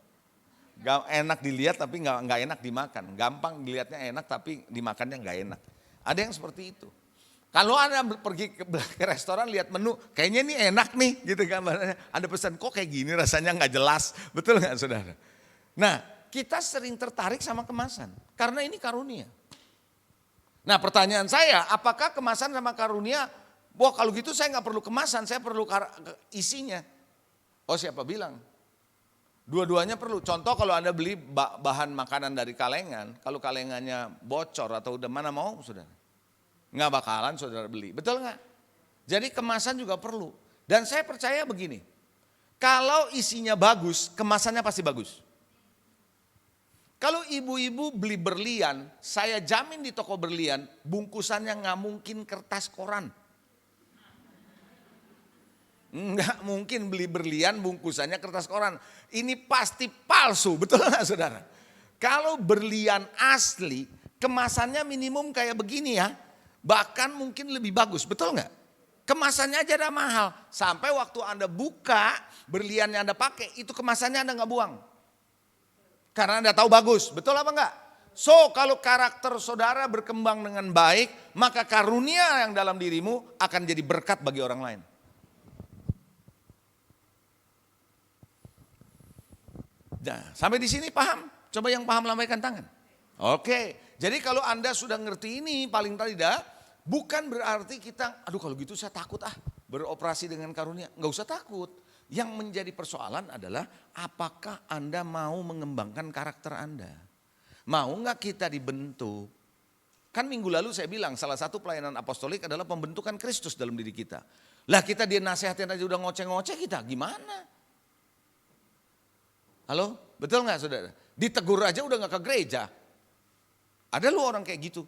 Gak enak dilihat tapi gak enak dimakan. Gampang dilihatnya enak tapi dimakannya gak enak. Ada yang seperti itu. Kalau Anda pergi ke restoran lihat menu, kayaknya ini enak nih gitu gambarnya. Anda pesan kok kayak gini rasanya gak jelas, betul gak saudara? Nah kita sering tertarik sama kemasan karena ini karunia. Nah pertanyaan saya, apakah kemasan sama karunia, wah kalau gitu saya gak perlu kemasan, saya perlu isinya. Oh siapa bilang? Dua-duanya perlu. Contoh kalau Anda beli bahan makanan dari kalengan, kalau kalengannya bocor atau udah mana mau saudara? Nggak bakalan saudara beli, betul nggak? Jadi kemasan juga perlu. Dan saya percaya begini, kalau isinya bagus, kemasannya pasti bagus. Kalau ibu-ibu beli berlian, saya jamin di toko berlian, bungkusannya nggak mungkin kertas koran. Nggak mungkin beli berlian bungkusannya kertas koran. Ini pasti palsu, betul nggak saudara? Kalau berlian asli, kemasannya minimum kayak begini ya. Bahkan mungkin lebih bagus, betul nggak? Kemasannya aja ada mahal. Sampai waktu Anda buka berlian yang Anda pakai, itu kemasannya Anda nggak buang. Karena Anda tahu bagus, betul apa enggak? So kalau karakter saudara berkembang dengan baik, maka karunia yang dalam dirimu akan jadi berkat bagi orang lain. Nah, sampai di sini paham? Coba yang paham lambaikan tangan. Oke, jadi kalau Anda sudah ngerti ini paling tidak, bukan berarti kita, aduh kalau gitu saya takut beroperasi dengan karunia. Enggak usah takut. Yang menjadi persoalan adalah apakah Anda mau mengembangkan karakter Anda. Mau enggak kita dibentuk? Kan minggu lalu saya bilang salah satu pelayanan apostolik adalah pembentukan Kristus dalam diri kita. Lah kita dia nasihatin aja udah ngoceh-ngoceh kita gimana? Halo? Betul enggak saudara? Ditegur aja udah enggak ke gereja. Ada lu orang kayak gitu.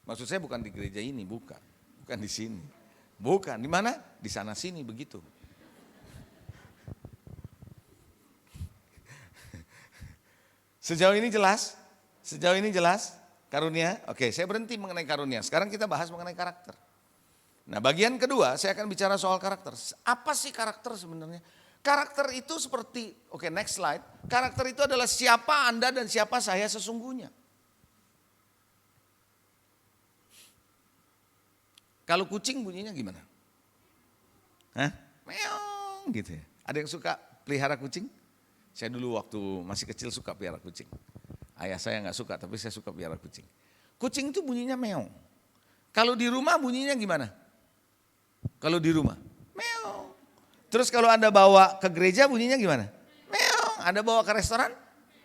Maksud saya bukan di gereja ini, bukan di sini. Bukan, di mana? Di sana sini begitu. Sejauh ini jelas? Sejauh ini jelas? Karunia? Oke, saya berhenti mengenai karunia. Sekarang kita bahas mengenai karakter. Nah, bagian kedua saya akan bicara soal karakter. Apa sih karakter sebenarnya? Karakter itu seperti, oke next slide. Karakter itu adalah siapa Anda dan siapa saya sesungguhnya. Kalau kucing bunyinya gimana? Hah? Meong gitu ya. Ada yang suka pelihara kucing? Saya dulu waktu masih kecil suka pelihara kucing. Ayah saya nggak suka, tapi saya suka pelihara kucing. Kucing itu bunyinya meong. Kalau di rumah bunyinya gimana? Kalau di rumah, meong. Terus kalau Anda bawa ke gereja bunyinya gimana? Meong. Anda bawa ke restoran?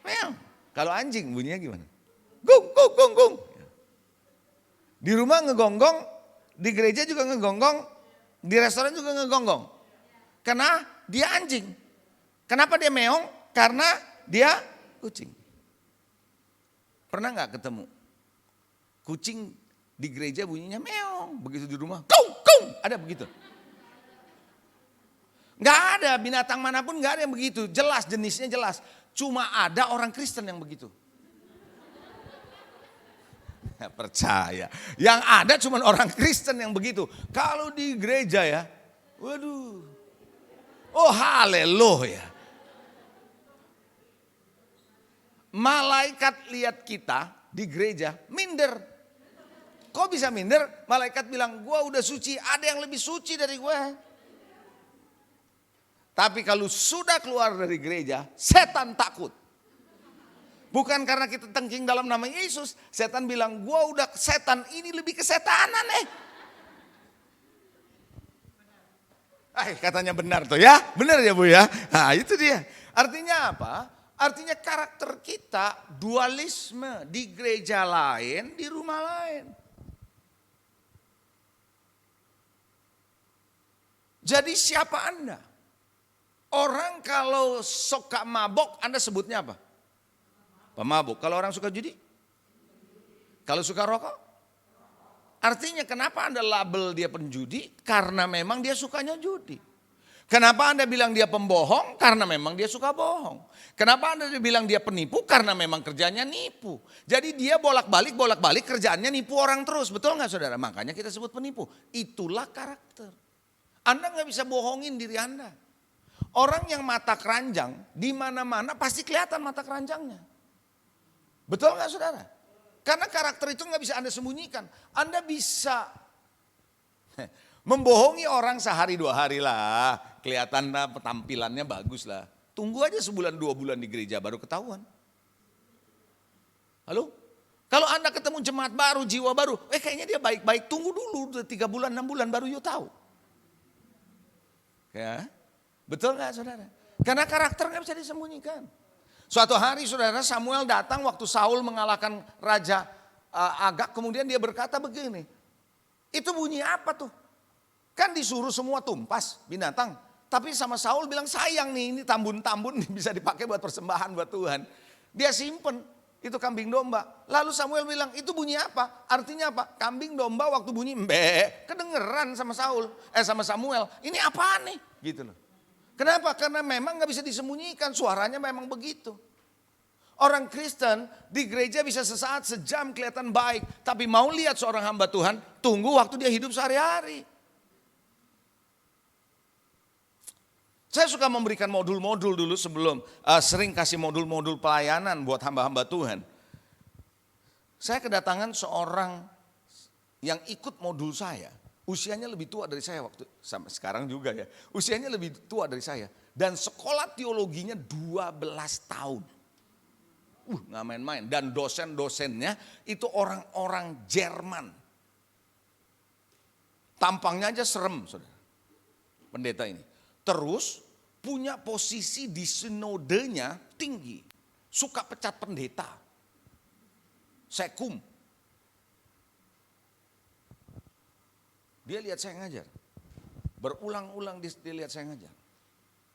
Meong. Kalau anjing bunyinya gimana? Gung, gung, gung, gung. Di rumah ngegonggong. Di gereja juga ngegonggong, di restoran juga ngegonggong. Karena dia anjing. Kenapa dia meong? Karena dia kucing. Pernah gak ketemu? Kucing di gereja bunyinya meong. Begitu di rumah, kung, kung. Ada begitu? Gak ada, binatang manapun gak ada yang begitu. Jelas, jenisnya jelas. Cuma ada orang Kristen yang begitu. Percaya. Yang ada cuma orang Kristen yang begitu. Kalau di gereja ya, waduh. Oh haleluya. Malaikat lihat kita di gereja minder. Kok bisa minder? Malaikat bilang, gua udah suci, ada yang lebih suci dari gua. Tapi kalau sudah keluar dari gereja, setan takut. Bukan karena kita tengking dalam nama Yesus. Setan bilang, gua udah setan, ini lebih kesetanan katanya benar tuh ya. Benar ya Bu ya. Nah itu dia. Artinya apa? Artinya karakter kita dualisme. Di gereja lain, di rumah lain. Jadi siapa Anda? Orang kalau suka mabok, Anda sebutnya apa? Pemabuk. Kalau orang suka judi? Kalau suka rokok? Artinya kenapa Anda label dia penjudi? Karena memang dia sukanya judi. Kenapa Anda bilang dia pembohong? Karena memang dia suka bohong. Kenapa Anda bilang dia penipu? Karena memang kerjanya nipu. Jadi dia bolak-balik kerjaannya nipu orang terus. Betul nggak saudara? Makanya kita sebut penipu. Itulah karakter. Anda nggak bisa bohongin diri Anda. Orang yang mata keranjang di mana-mana pasti kelihatan mata keranjangnya. Betul nggak saudara? Karena karakter itu nggak bisa Anda sembunyikan. Anda bisa membohongi orang sehari 2 hari lah. Kelihatan lah tampilannya bagus lah. Tunggu aja sebulan 2 bulan di gereja baru ketahuan. Halo? Kalau Anda ketemu jemaat baru, jiwa baru. Kayaknya dia baik-baik. Tunggu dulu 3 bulan, 6 bulan baru you tahu. Ya, betul nggak saudara? Karena karakter nggak bisa disembunyikan. Suatu hari saudara Samuel datang waktu Saul mengalahkan Raja Agag. Kemudian dia berkata begini. Itu bunyi apa tuh? Kan disuruh semua tumpas binatang. Tapi sama Saul bilang sayang nih ini tambun-tambun bisa dipakai buat persembahan buat Tuhan. Dia simpen itu kambing domba. Lalu Samuel bilang itu bunyi apa? Artinya apa? Kambing domba waktu bunyi mbe kedengeran sama sama Samuel. Ini apaan nih? Gitu loh. Kenapa? Karena memang gak bisa disembunyikan suaranya memang begitu. Orang Kristen di gereja bisa sesaat sejam kelihatan baik. Tapi mau lihat seorang hamba Tuhan tunggu waktu dia hidup sehari-hari. Saya suka memberikan modul-modul dulu sebelum sering kasih modul-modul pelayanan buat hamba-hamba Tuhan. Saya kedatangan seorang yang ikut modul saya. Usianya lebih tua dari saya waktu sampai sekarang juga ya. Usianya lebih tua dari saya dan sekolah teologinya 12 tahun. Nggak main-main dan dosen-dosennya itu orang-orang Jerman. Tampangnya aja serem, saudara. Pendeta ini. Terus punya posisi di sinodenya tinggi. Suka pecat pendeta. Sekum. Dia lihat saya ngajar. Berulang-ulang dia lihat saya ngajar.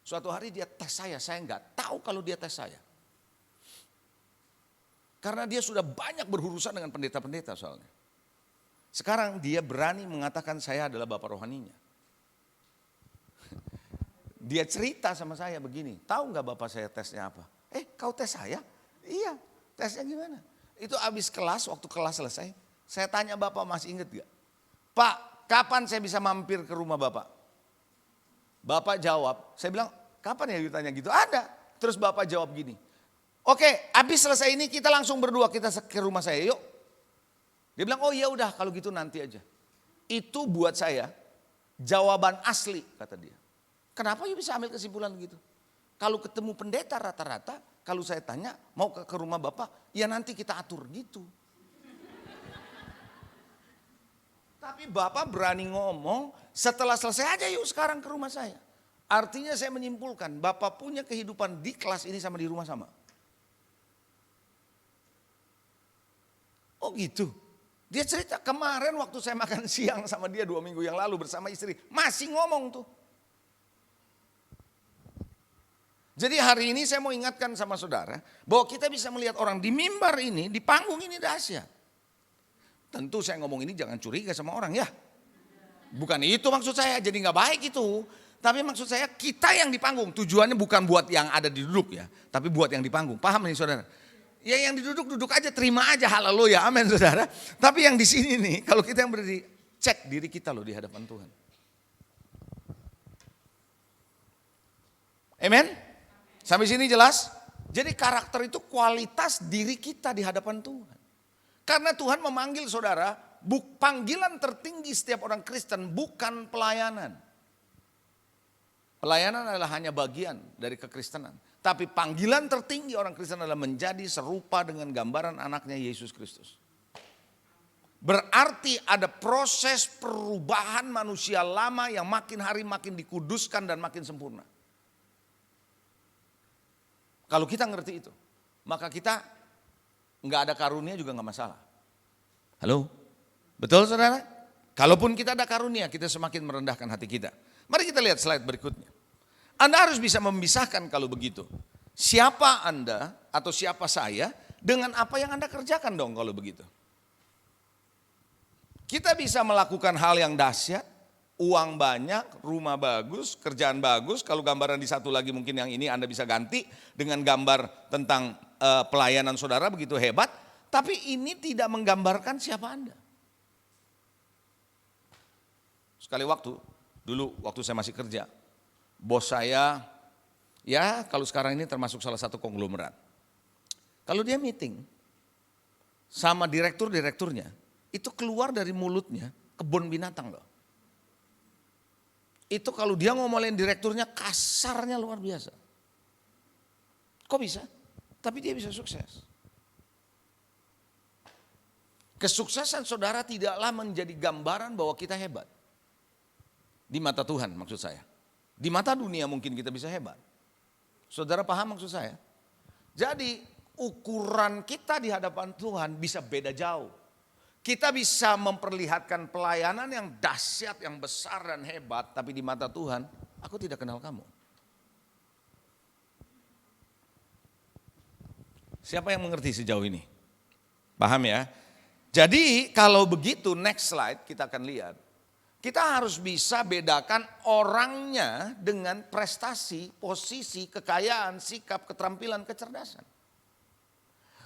Suatu hari dia tes saya nggak tahu kalau dia tes saya. Karena dia sudah banyak berurusan dengan pendeta-pendeta soalnya. Sekarang dia berani mengatakan saya adalah bapak rohaninya. Dia cerita sama saya begini, tahu nggak bapak saya tesnya apa? Kau tes saya? Iya, tesnya gimana? Itu habis kelas, waktu kelas selesai, saya tanya bapak masih inget gak? Pak, kapan saya bisa mampir ke rumah bapak? Bapak jawab, saya bilang, kapan ya ditanya gitu? Ada. Terus bapak jawab gini, oke, habis selesai ini kita langsung berdua kita ke rumah saya, yuk. Dia bilang, oh iya udah kalau gitu nanti aja. Itu buat saya jawaban asli, kata dia. Kenapa you bisa ambil kesimpulan begitu? Kalau ketemu pendeta rata-rata, kalau saya tanya mau ke rumah bapak, ya nanti kita atur gitu. Tapi bapak berani ngomong, setelah selesai aja yuk sekarang ke rumah saya. Artinya saya menyimpulkan, bapak punya kehidupan di kelas ini sama di rumah sama. Oh gitu. Dia cerita kemarin waktu saya makan siang sama dia 2 minggu yang lalu bersama istri, masih ngomong tuh. Jadi hari ini saya mau ingatkan sama saudara bahwa kita bisa melihat orang di mimbar ini, di panggung ini dahsyat. Tentu saya ngomong ini jangan curiga sama orang ya. Bukan itu maksud saya, jadi gak baik itu. Tapi maksud saya kita yang di panggung, tujuannya bukan buat yang ada di duduk ya. Tapi buat yang di panggung, paham nih saudara? Ya yang duduk aja, terima aja, haleluya, amin saudara. Tapi yang di sini nih, kalau kita yang berdiri, cek diri kita loh di hadapan Tuhan. Amin? Sampai sini jelas? Jadi karakter itu kualitas diri kita di hadapan Tuhan. Karena Tuhan memanggil saudara, panggilan tertinggi setiap orang Kristen bukan pelayanan. Pelayanan adalah hanya bagian dari kekristenan. Tapi panggilan tertinggi orang Kristen adalah menjadi serupa dengan gambaran anaknya Yesus Kristus. Berarti ada proses perubahan manusia lama yang makin hari makin dikuduskan dan makin sempurna. Kalau kita ngerti itu, maka kita nggak ada karunia juga nggak masalah. Halo, betul saudara? Kalaupun kita ada karunia, kita semakin merendahkan hati kita. Mari kita lihat slide berikutnya. Anda harus bisa memisahkan kalau begitu. Siapa Anda atau siapa saya dengan apa yang Anda kerjakan dong kalau begitu. Kita bisa melakukan hal yang dahsyat, uang banyak, rumah bagus, kerjaan bagus. Kalau gambaran di satu lagi mungkin yang ini Anda bisa ganti dengan gambar tentang pelayanan saudara begitu hebat. Tapi ini tidak menggambarkan siapa Anda. Sekali dulu waktu saya masih kerja, bos saya, ya kalau sekarang ini termasuk salah satu konglomerat. Kalau dia meeting sama direkturnya, itu keluar dari mulutnya kebun binatang loh. Itu kalau dia ngomelin direkturnya kasarnya luar biasa. Kok bisa? Tapi dia bisa sukses. Kesuksesan saudara tidaklah menjadi gambaran bahwa kita hebat. Di mata Tuhan maksud saya. Di mata dunia mungkin kita bisa hebat. Saudara paham maksud saya? Jadi ukuran kita di hadapan Tuhan bisa beda jauh. Kita bisa memperlihatkan pelayanan yang dahsyat, yang besar dan hebat. Tapi di mata Tuhan, aku tidak kenal kamu. Siapa yang mengerti sejauh ini? Paham ya? Jadi kalau begitu next slide kita akan lihat. Kita harus bisa bedakan orangnya dengan prestasi, posisi, kekayaan, sikap, keterampilan, kecerdasan.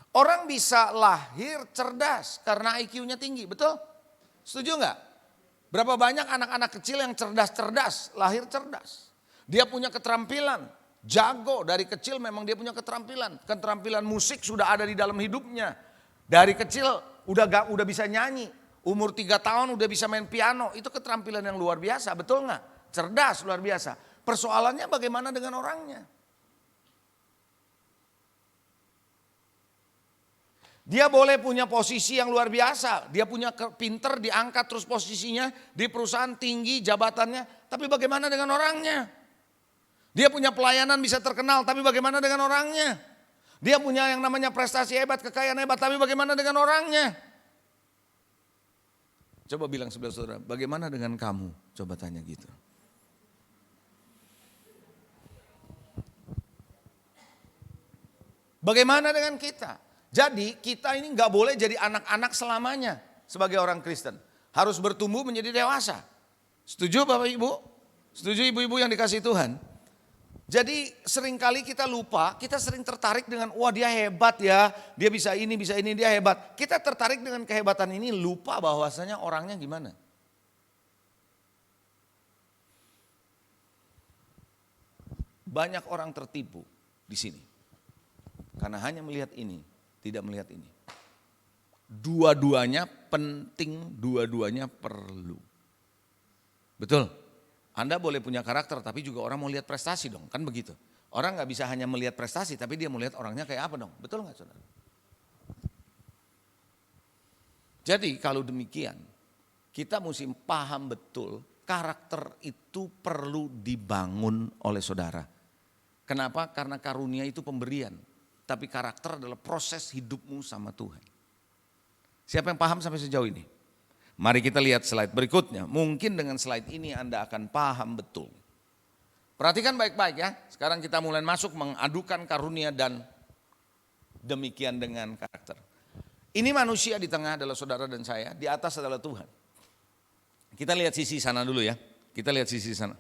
Orang bisa lahir cerdas karena IQ-nya tinggi, betul? Setuju enggak? Berapa banyak anak-anak kecil yang cerdas-cerdas, lahir cerdas. Dia punya keterampilan, jago dari kecil memang dia punya keterampilan. Keterampilan musik sudah ada di dalam hidupnya. Dari kecil udah bisa nyanyi, umur 3 tahun udah bisa main piano, itu keterampilan yang luar biasa, betul enggak? Cerdas luar biasa. Persoalannya bagaimana dengan orangnya? Dia boleh punya posisi yang luar biasa, dia punya pinter, diangkat terus posisinya di perusahaan tinggi jabatannya, tapi bagaimana dengan orangnya? Dia punya pelayanan bisa terkenal, tapi bagaimana dengan orangnya? Dia punya yang namanya prestasi hebat, kekayaan hebat, tapi bagaimana dengan orangnya? Coba bilang sebelah saudara, bagaimana dengan kamu? Coba tanya gitu. Bagaimana dengan kita? Jadi kita ini gak boleh jadi anak-anak selamanya sebagai orang Kristen. Harus bertumbuh menjadi dewasa. Setuju Bapak Ibu? Setuju ibu-ibu yang dikasihi Tuhan? Jadi seringkali kita lupa, kita sering tertarik dengan wah dia hebat ya, dia bisa ini, dia hebat. Kita tertarik dengan kehebatan ini, lupa bahwasanya orangnya gimana. Banyak orang tertipu di sini. Karena hanya melihat ini, tidak melihat ini. Dua-duanya penting, dua-duanya perlu. Betul? Anda boleh punya karakter tapi juga orang mau lihat prestasi dong, kan begitu. Orang gak bisa hanya melihat prestasi tapi dia mau lihat orangnya kayak apa dong, betul gak saudara? Jadi kalau demikian, kita mesti paham betul karakter itu perlu dibangun oleh saudara. Kenapa? Karena karunia itu pemberian. Tapi karakter adalah proses hidupmu sama Tuhan. Siapa yang paham sampai sejauh ini? Mari kita lihat slide berikutnya. Mungkin dengan slide ini Anda akan paham betul. Perhatikan baik-baik ya. Sekarang kita mulai masuk mengadukan karunia dan demikian dengan karakter. Ini manusia di tengah adalah saudara dan saya. Di atas adalah Tuhan. Kita lihat sisi sana dulu ya. Kita lihat sisi sana.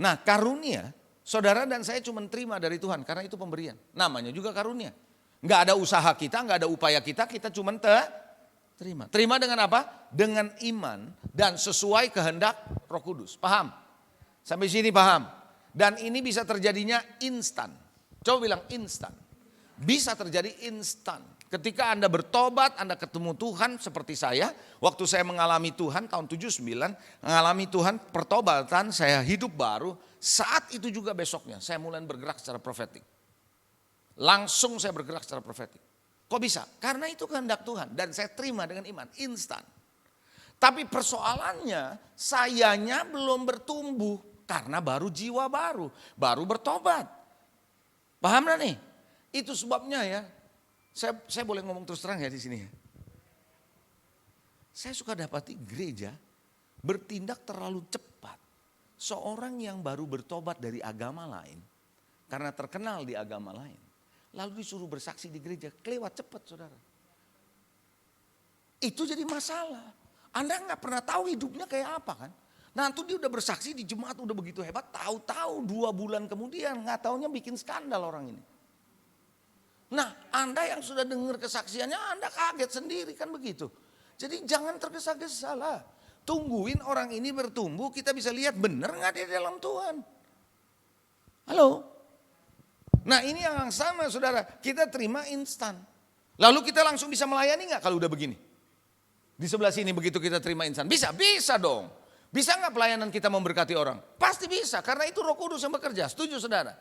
Nah karunia saudara dan saya cuma terima dari Tuhan karena itu pemberian. Namanya juga karunia. Enggak ada usaha kita, enggak ada upaya kita cuma terima. Terima dengan apa? Dengan iman dan sesuai kehendak Roh Kudus. Paham? Sampai sini paham? Dan ini bisa terjadinya instan. Coba bilang instan. Bisa terjadi instan. Ketika Anda bertobat, Anda ketemu Tuhan seperti saya. Waktu saya mengalami Tuhan tahun 79, mengalami Tuhan pertobatan, saya hidup baru. Saat itu juga besoknya saya mulai bergerak secara profetik. Langsung saya bergerak secara profetik. Kok bisa? Karena itu kehendak Tuhan dan saya terima dengan iman, instan. Tapi persoalannya sayanya belum bertumbuh karena baru jiwa baru bertobat. Paham gak nih? Itu sebabnya ya, saya boleh ngomong terus terang ya di sini ya. Saya suka dapati gereja bertindak terlalu cepat. Seorang yang baru bertobat dari agama lain, karena terkenal di agama lain, lalu disuruh bersaksi di gereja, kelewat cepat saudara. Itu jadi masalah. Anda nggak pernah tahu hidupnya kayak apa kan. Nah itu dia udah bersaksi di jemaat udah begitu hebat, tahu-tahu 2 bulan kemudian nggak taunya bikin skandal orang ini. Nah Anda yang sudah dengar kesaksiannya Anda kaget sendiri kan begitu. Jadi jangan tergesa-gesa lah. Tungguin orang ini bertumbuh, kita bisa lihat benar nggak dia dalam Tuhan. Halo? Nah ini yang sama saudara, kita terima instan. Lalu kita langsung bisa melayani nggak kalau udah begini? Di sebelah sini begitu kita terima instan, bisa dong. Bisa nggak pelayanan kita memberkati orang? Pasti bisa, karena itu Roh Kudus yang bekerja, setuju saudara?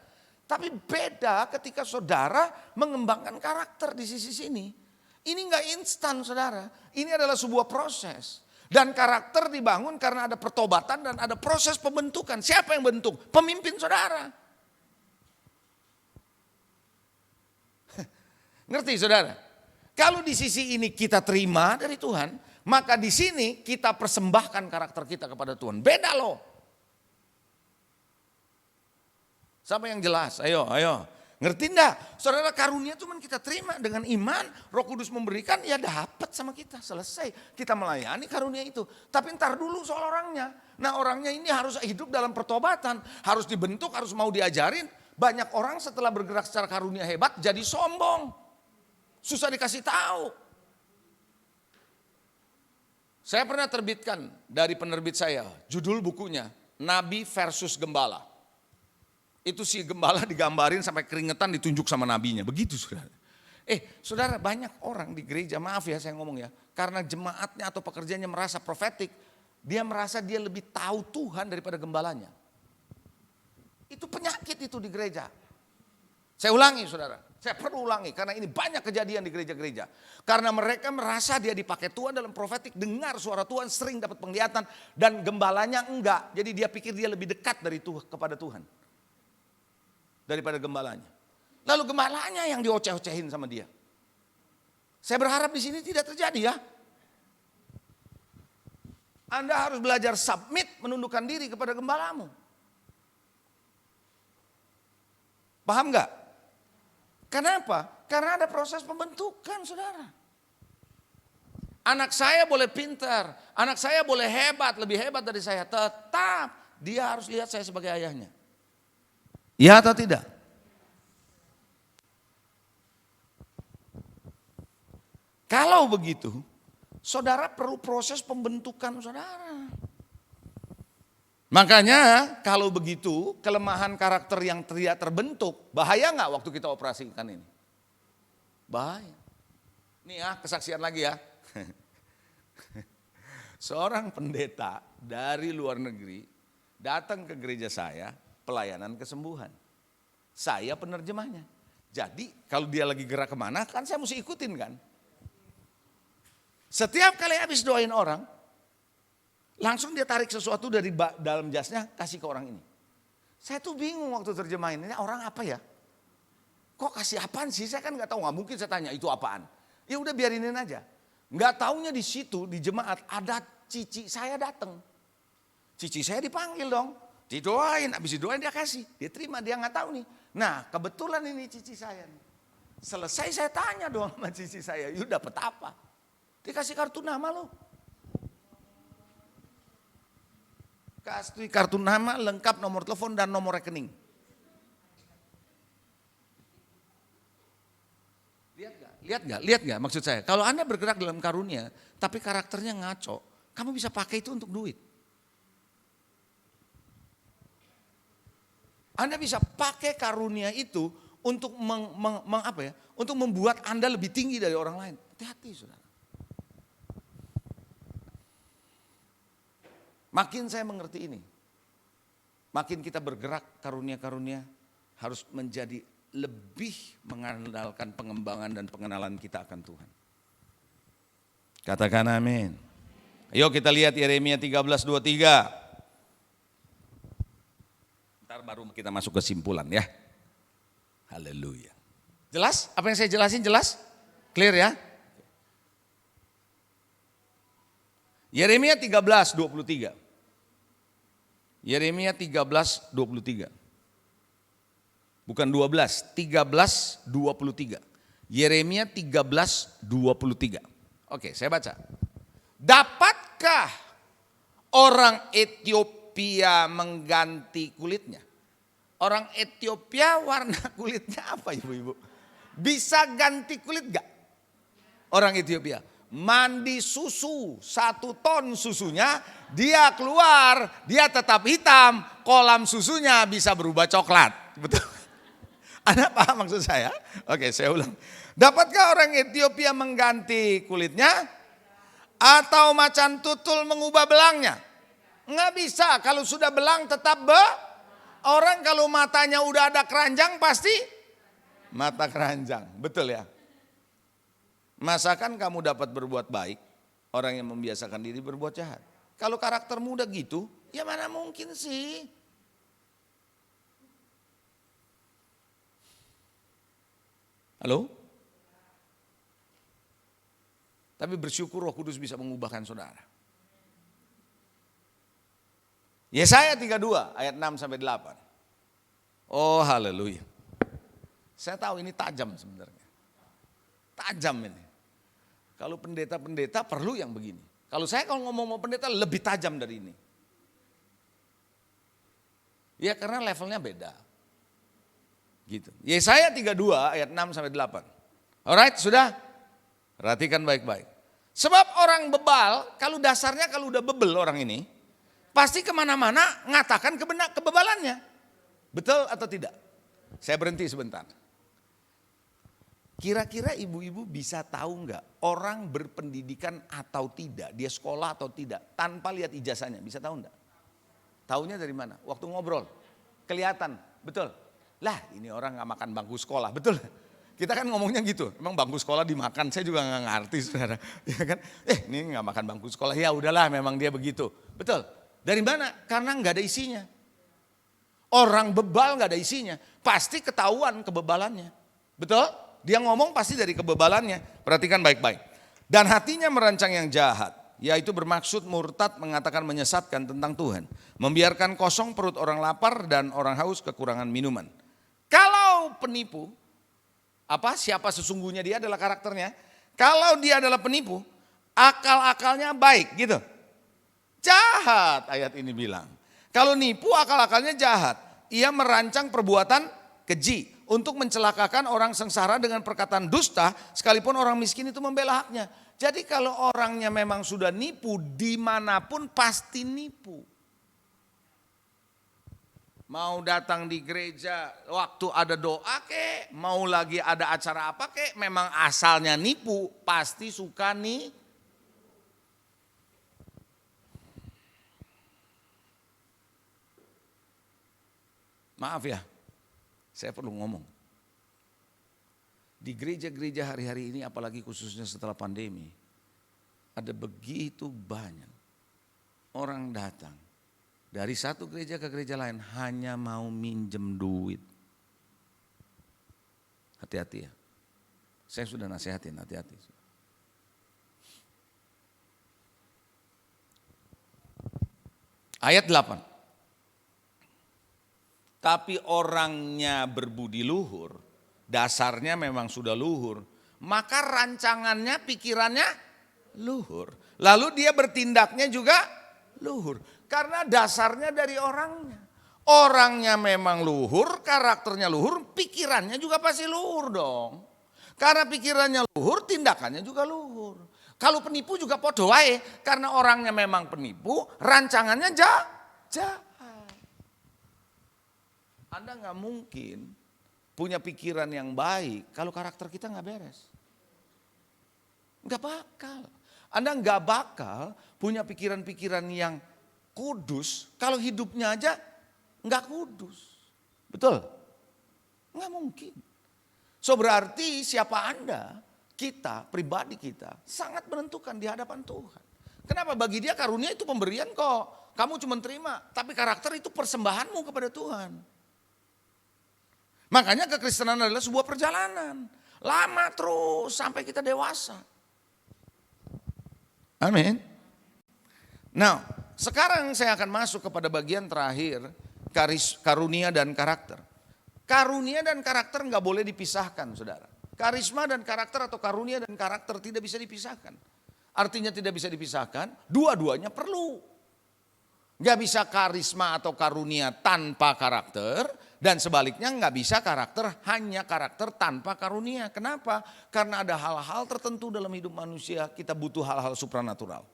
Tapi beda ketika saudara mengembangkan karakter di sisi sini. Ini nggak instan saudara, ini adalah sebuah proses. Dan karakter dibangun karena ada pertobatan dan ada proses pembentukan. Siapa yang bentuk? Pemimpin saudara. Ngerti saudara? Kalau di sisi ini kita terima dari Tuhan, maka di sini kita persembahkan karakter kita kepada Tuhan. Beda loh. Siapa yang jelas? Ayo. Ngerti enggak? Saudara, karunia cuma kita terima dengan iman, Roh Kudus memberikan, ya dapat sama kita, selesai. Kita melayani karunia itu. Tapi ntar dulu soal orangnya. Nah orangnya ini harus hidup dalam pertobatan, harus dibentuk, harus mau diajarin. Banyak orang setelah bergerak secara karunia hebat jadi sombong. Susah dikasih tahu. Saya pernah terbitkan dari penerbit saya, judul bukunya Nabi versus Gembala. Itu si gembala digambarin sampai keringetan ditunjuk sama nabinya, begitu saudara. Saudara, banyak orang di gereja, maaf ya saya ngomong ya, karena jemaatnya atau pekerjaannya merasa profetik, dia merasa dia lebih tahu Tuhan daripada gembalanya. Itu penyakit itu di gereja. Saya ulangi saudara, saya perlu ulangi karena ini banyak kejadian di gereja-gereja. Karena mereka merasa dia dipakai Tuhan dalam profetik, dengar suara Tuhan, sering dapat penglihatan dan gembalanya enggak. Jadi dia pikir dia lebih dekat dari Tuhan kepada Tuhan daripada gembalanya. Lalu gembalanya yang dioceh-ocehin sama dia. Saya berharap di sini tidak terjadi ya. Anda harus belajar submit, menundukkan diri kepada gembalamu. Paham enggak? Kenapa? Karena ada proses pembentukan saudara. Anak saya boleh pintar, anak saya boleh hebat, lebih hebat dari saya. Tetap dia harus lihat saya sebagai ayahnya. Ya atau tidak? Kalau begitu, saudara perlu proses pembentukan saudara. Makanya kalau begitu kelemahan karakter yang tidak terbentuk, bahaya nggak waktu kita operasikan ini? Bahaya. Nih ya kesaksian lagi ya. Seorang pendeta dari luar negeri datang ke gereja saya pelayanan kesembuhan. Saya penerjemahnya. Jadi kalau dia lagi gerak kemana kan saya mesti ikutin kan. Setiap kali habis doain orang, langsung dia tarik sesuatu dari dalam jasnya kasih ke orang ini. Saya tuh bingung waktu terjemahin ini orang apa ya? Kok kasih apaan sih? Saya kan nggak tahu, nggak mungkin saya tanya itu apaan. Ya udah biarinin aja. Nggak taunya di situ di jemaat ada cici saya datang. Cici saya dipanggil dong, didoain, habis didoain dia kasih, dia terima, dia nggak tahu nih. Nah kebetulan ini cici saya nih. Selesai saya tanya dong sama cici saya, yuk dapat apa? Dikasih kartu nama loh. Kasih kartu nama lengkap nomor telepon dan nomor rekening. Lihat gak maksud saya? Kalau Anda bergerak dalam karunia tapi karakternya ngaco, kamu bisa pakai itu untuk duit. Anda bisa pakai karunia itu untuk untuk membuat Anda lebih tinggi dari orang lain. Hati-hati saudara. Makin saya mengerti ini, makin kita bergerak karunia-karunia harus menjadi lebih mengandalkan pengembangan dan pengenalan kita akan Tuhan. Katakan amin. Ayo kita lihat Yeremia 13:23. Ntar baru kita masuk kesimpulan ya. Haleluya. Jelas? Apa yang saya jelasin jelas? Clear ya? Yeremia 13:23. Yeremia 13:23. Bukan 12, 13:23. Yeremia 13:23. Oke, saya baca. Dapatkah Bisakah orang Ethiopia mengganti kulitnya? Orang Ethiopia warna kulitnya apa ibu-ibu? Bisa ganti kulit gak? Orang Ethiopia mandi susu 1 ton susunya, dia keluar, dia tetap hitam, kolam susunya bisa berubah coklat. Betul? Anda paham maksud saya? Oke, saya ulang. Dapatkah orang Ethiopia mengganti kulitnya? Atau macan tutul mengubah belangnya? Nggak bisa, kalau sudah belang tetap orang kalau matanya udah ada keranjang pasti mata keranjang. Betul ya? Masakan kamu dapat berbuat baik, orang yang membiasakan diri berbuat jahat. Kalau karaktermu udah gitu, ya mana mungkin sih? Halo? Tapi bersyukur Roh Kudus bisa mengubahkan saudara. Yesaya 32 ayat 6 sampai 8. Oh haleluya. Saya tahu ini tajam sebenarnya. Tajam ini. Kalau pendeta-pendeta perlu yang begini. Kalau saya ngomong pendeta lebih tajam dari ini. Ya karena levelnya beda. Gitu. Yesaya 32 ayat 6 sampai 8. Alright, sudah? Perhatikan baik-baik. Sebab orang bebal, kalau dasarnya kalau udah bebel orang ini, pasti kemana-mana ngatakan kebebalannya. Betul atau tidak? Saya berhenti sebentar. Kira-kira ibu-ibu bisa tahu nggak orang berpendidikan atau tidak, dia sekolah atau tidak, tanpa lihat ijazahnya, bisa tahu nggak? Taunya dari mana? Waktu ngobrol, kelihatan, betul. Lah ini orang nggak makan bangku sekolah, betul. Kita kan ngomongnya gitu, emang bangku sekolah dimakan, saya juga nggak ngerti saudara. Ya kan? Ini nggak makan bangku sekolah, ya udahlah memang dia begitu. Betul, dari mana? Karena nggak ada isinya. Orang bebal nggak ada isinya, pasti ketahuan kebebalannya. Betul? Dia ngomong pasti dari kebebalannya. Perhatikan baik-baik. Dan hatinya merancang yang jahat, yaitu bermaksud murtad, mengatakan menyesatkan tentang Tuhan. Membiarkan kosong perut orang lapar dan orang haus kekurangan minuman. Kalau penipu, siapa sesungguhnya dia adalah karakternya. Kalau dia adalah penipu, akal-akalnya baik gitu. Jahat ayat ini bilang. Kalau nipu akal-akalnya jahat. Ia merancang perbuatan keji untuk mencelakakan orang sengsara dengan perkataan dusta, sekalipun orang miskin itu membela haknya. Jadi kalau orangnya memang sudah nipu, dimanapun pasti nipu. Mau datang di gereja, waktu ada doa kek, mau lagi ada acara apa kek, memang asalnya nipu, pasti suka nih. Maaf ya, saya perlu ngomong. Di gereja-gereja hari-hari ini, apalagi khususnya setelah pandemi, ada begitu banyak orang datang dari satu gereja ke gereja lain hanya mau minjem duit. Hati-hati ya, saya sudah nasihatin, hati-hati. Ayat 8. Tapi orangnya berbudi luhur, dasarnya memang sudah luhur, maka rancangannya, pikirannya luhur. Lalu dia bertindaknya juga luhur, karena dasarnya dari orangnya. Orangnya memang luhur, karakternya luhur, pikirannya juga pasti luhur dong. Karena pikirannya luhur, tindakannya juga luhur. Kalau penipu juga podo wae, karena orangnya memang penipu, rancangannya jahat. Anda nggak mungkin punya pikiran yang baik kalau karakter kita nggak beres. Nggak bakal. Anda nggak bakal punya pikiran-pikiran yang kudus kalau hidupnya aja nggak kudus. Betul? Nggak mungkin. So berarti siapa Anda, kita, pribadi kita sangat menentukan di hadapan Tuhan. Kenapa? Bagi dia karunia itu pemberian kok. Kamu cuma terima, tapi karakter itu persembahanmu kepada Tuhan. Makanya kekristenan adalah sebuah perjalanan. Lama terus sampai kita dewasa. Amin. Nah, sekarang saya akan masuk kepada bagian terakhir, karunia dan karakter. Karunia dan karakter nggak boleh dipisahkan, saudara. Karisma dan karakter atau karunia dan karakter tidak bisa dipisahkan. artinya tidak bisa dipisahkan, dua-duanya perlu. Gak bisa karisma atau karunia tanpa karakter, dan sebaliknya gak bisa hanya karakter tanpa karunia. Kenapa? Karena ada hal-hal tertentu dalam hidup manusia, kita butuh hal-hal supranatural.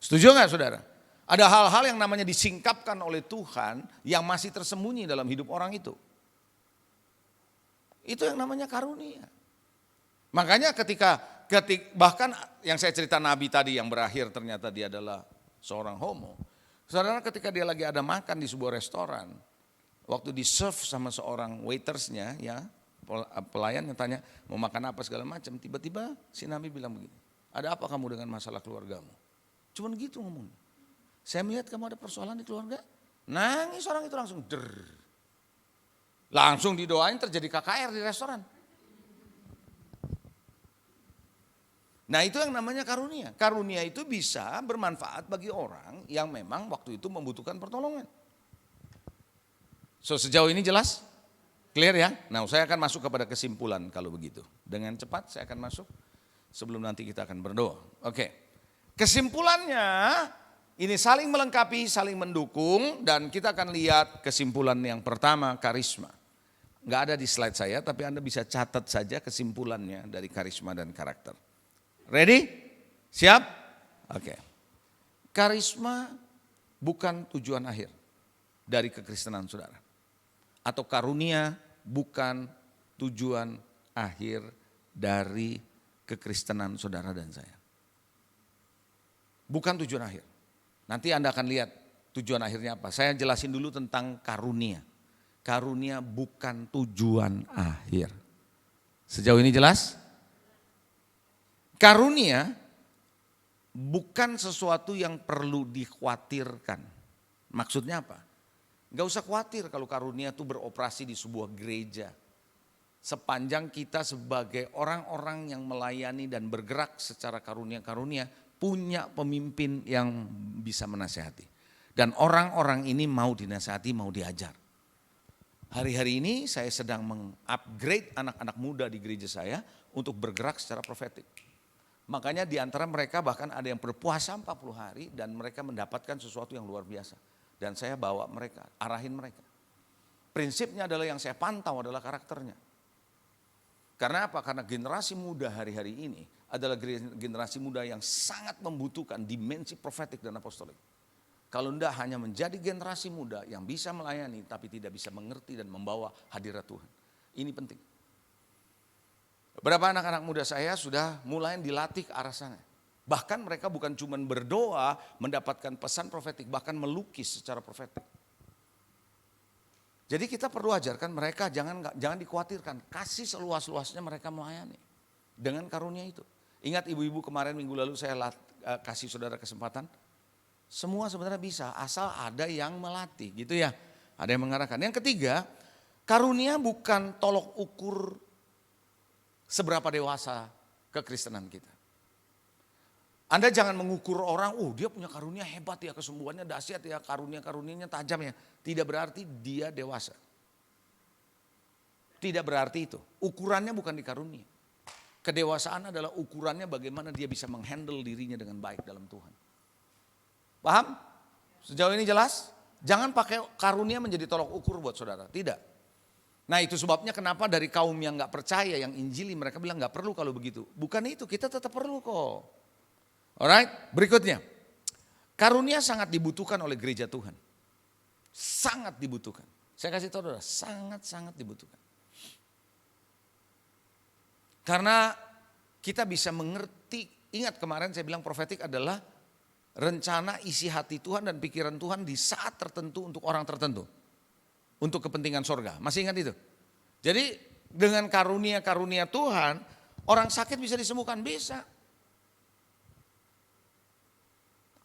Setuju gak saudara? Ada hal-hal yang namanya disingkapkan oleh Tuhan yang masih tersembunyi dalam hidup orang itu. Itu yang namanya karunia. Makanya ketika bahkan yang saya cerita Nabi tadi yang berakhir ternyata dia adalah seorang homo. Saudara, ketika dia lagi ada makan di sebuah restoran, waktu di serve sama seorang waitersnya, ya pelayan yang tanya mau makan apa segala macam, tiba-tiba si Nabi bilang begini, ada apa kamu dengan masalah keluargamu? Cuman gitu ngomong. Saya melihat kamu ada persoalan di keluarga, nangis orang itu langsung langsung didoain terjadi KKR di restoran. Nah itu yang namanya karunia. Karunia itu bisa bermanfaat bagi orang yang memang waktu itu membutuhkan pertolongan. So sejauh ini jelas? Clear ya? Nah saya akan masuk kepada kesimpulan kalau begitu. Dengan cepat saya akan masuk sebelum nanti kita akan berdoa. Oke. Kesimpulannya ini saling melengkapi, saling mendukung, dan kita akan lihat kesimpulan yang pertama, karisma. Nggak ada di slide saya, tapi Anda bisa catat saja kesimpulannya dari karisma dan karakter. Ready? Siap? Oke. Karisma bukan tujuan akhir dari kekristenan saudara. Atau karunia bukan tujuan akhir dari kekristenan saudara dan saya. Bukan tujuan akhir. Nanti Anda akan lihat tujuan akhirnya apa. Saya jelasin dulu tentang karunia. Karunia bukan tujuan akhir. Sejauh ini jelas? Karunia bukan sesuatu yang perlu dikhawatirkan. Maksudnya apa? Gak usah khawatir kalau karunia itu beroperasi di sebuah gereja. Sepanjang kita sebagai orang-orang yang melayani dan bergerak secara karunia-karunia punya pemimpin yang bisa menasehati. Dan orang-orang ini mau dinasehati, mau diajar. Hari-hari ini saya sedang mengupgrade anak-anak muda di gereja saya untuk bergerak secara profetik. Makanya di antara mereka bahkan ada yang berpuasa 40 hari dan mereka mendapatkan sesuatu yang luar biasa. Dan saya bawa mereka, arahin mereka. Prinsipnya adalah yang saya pantau adalah karakternya. Karena apa? Karena generasi muda hari-hari ini adalah generasi muda yang sangat membutuhkan dimensi profetik dan apostolik. Kalau enggak hanya menjadi generasi muda yang bisa melayani tapi tidak bisa mengerti dan membawa hadirat Tuhan. Ini penting. Beberapa anak-anak muda saya sudah mulai dilatih ke arah sana. Bahkan mereka bukan cuma berdoa mendapatkan pesan profetik, bahkan melukis secara profetik. Jadi kita perlu ajarkan mereka jangan dikhawatirkan, kasih seluas-luasnya mereka melayani dengan karunia itu. Ingat ibu-ibu kemarin minggu lalu saya kasih saudara kesempatan, semua sebenarnya bisa asal ada yang melatih gitu ya, ada yang mengarahkan. Yang ketiga, karunia bukan tolok ukur seberapa dewasa kekristenan kita. Anda jangan mengukur orang, dia punya karunia hebat ya, kesembuhannya dahsyat ya, karunia-karunianya tajam ya. Tidak berarti dia dewasa. Tidak berarti itu. Ukurannya bukan di karunia. Kedewasaan adalah ukurannya bagaimana dia bisa menghandle dirinya dengan baik dalam Tuhan. Paham? Sejauh ini jelas? Jangan pakai karunia menjadi tolok ukur buat saudara, tidak. Nah itu sebabnya kenapa dari kaum yang gak percaya, yang injili mereka bilang gak perlu kalau begitu. Bukan itu, kita tetap perlu kok. Alright, berikutnya. Karunia sangat dibutuhkan oleh gereja Tuhan. Sangat dibutuhkan. Saya kasih tahu saudara, sangat-sangat dibutuhkan. Karena kita bisa mengerti, ingat kemarin saya bilang profetik adalah rencana isi hati Tuhan dan pikiran Tuhan di saat tertentu untuk orang tertentu. Untuk kepentingan sorga. Masih ingat itu? Jadi dengan karunia-karunia Tuhan, orang sakit bisa disembuhkan, bisa.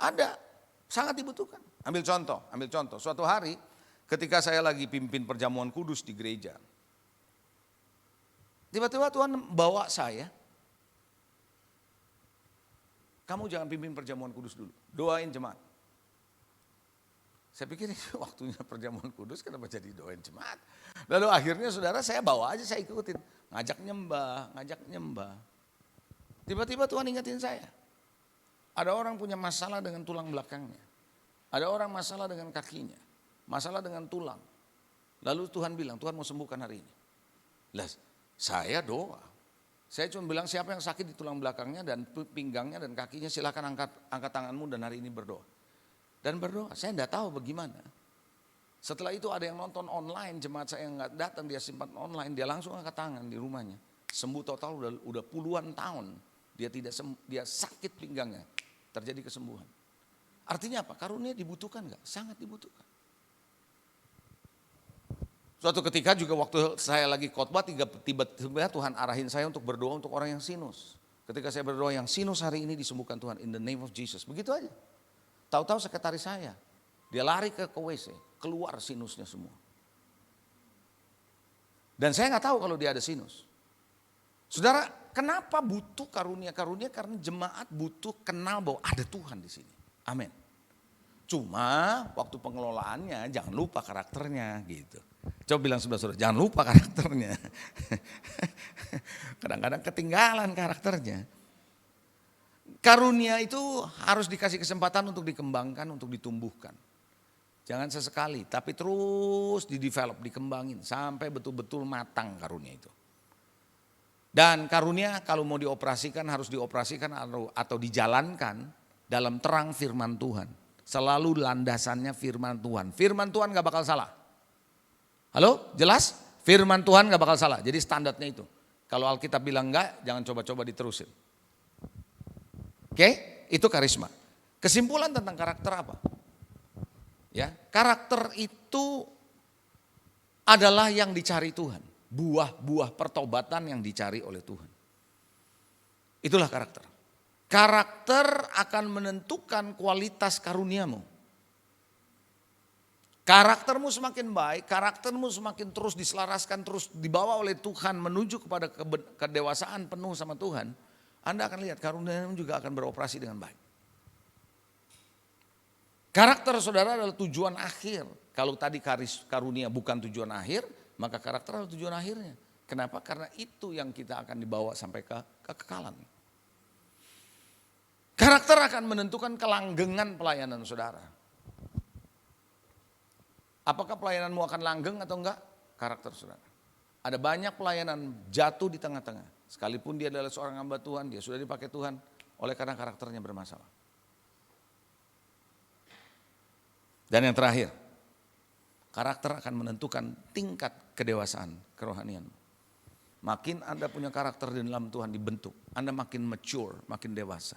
Ada, sangat dibutuhkan. Ambil contoh. Suatu hari ketika saya lagi pimpin perjamuan kudus di gereja. Tiba-tiba Tuhan bawa saya. Kamu jangan pimpin perjamuan kudus dulu, doain jemaat. Saya pikir waktunya perjamuan kudus kenapa jadi doain jemaat. Lalu akhirnya saudara saya bawa aja, saya ikutin. Ngajak nyembah. Tiba-tiba Tuhan ingetin saya. Ada orang punya masalah dengan tulang belakangnya. Ada orang masalah dengan kakinya. Masalah dengan tulang. Lalu Tuhan bilang, Tuhan mau sembuhkan hari ini. Lah, saya doa. Saya cuma bilang siapa yang sakit di tulang belakangnya dan pinggangnya dan kakinya silakan angkat tanganmu dan hari ini berdoa. Dan berdoa, saya enggak tahu bagaimana. Setelah itu ada yang nonton online, jemaat saya yang enggak datang, dia simpan online, dia langsung angkat tangan di rumahnya. Sembuh total udah puluhan tahun. Dia sakit pinggangnya. Terjadi kesembuhan. Artinya apa? Karunia dibutuhkan enggak? Sangat dibutuhkan. Suatu ketika juga waktu saya lagi khotbah, tiba-tiba Tuhan arahin saya untuk berdoa untuk orang yang sinus. Ketika saya berdoa yang sinus hari ini disembuhkan Tuhan in the name of Jesus. Begitu aja. Tahu-tahu sekretaris saya, dia lari ke WC, keluar sinusnya semua. Dan saya nggak tahu kalau dia ada sinus. Saudara, kenapa butuh karunia? Karunia karena jemaat butuh kenal bahwa ada Tuhan di sini. Amin. Cuma waktu pengelolaannya jangan lupa karakternya gitu. Coba bilang saudara-saudara, jangan lupa karakternya. Kadang-kadang ketinggalan karakternya. Karunia itu harus dikasih kesempatan untuk dikembangkan, untuk ditumbuhkan. Jangan sesekali, tapi terus didevelop, dikembangin sampai betul-betul matang karunia itu. Dan karunia kalau mau dioperasikan harus dioperasikan atau dijalankan dalam terang firman Tuhan. Selalu landasannya firman Tuhan. Firman Tuhan gak bakal salah. Halo, jelas? Firman Tuhan gak bakal salah. Jadi standarnya itu. Kalau Alkitab bilang enggak, jangan coba-coba diterusin. Oke, itu karisma. Kesimpulan tentang karakter apa? Ya, karakter itu adalah yang dicari Tuhan. Buah-buah pertobatan yang dicari oleh Tuhan. Itulah karakter. Karakter akan menentukan kualitas karuniamu. Karaktermu semakin baik, karaktermu semakin terus diselaraskan, terus dibawa oleh Tuhan menuju kepada kedewasaan penuh sama Tuhan. Anda akan lihat karuniamu juga akan beroperasi dengan baik. Karakter saudara adalah tujuan akhir. Kalau tadi karunia bukan tujuan akhir, maka karakter adalah tujuan akhirnya. Kenapa? Karena itu yang kita akan dibawa sampai ke kekekalan. Karakter akan menentukan kelanggengan pelayanan saudara. Apakah pelayananmu akan langgeng atau enggak? Karakter saudara. Ada banyak pelayanan jatuh di tengah-tengah. Sekalipun dia adalah seorang hamba Tuhan, dia sudah dipakai Tuhan. Oleh karena karakternya bermasalah. Dan yang terakhir, karakter akan menentukan tingkat kedewasaan kerohanian. Makin Anda punya karakter di dalam Tuhan dibentuk, Anda makin mature, makin dewasa.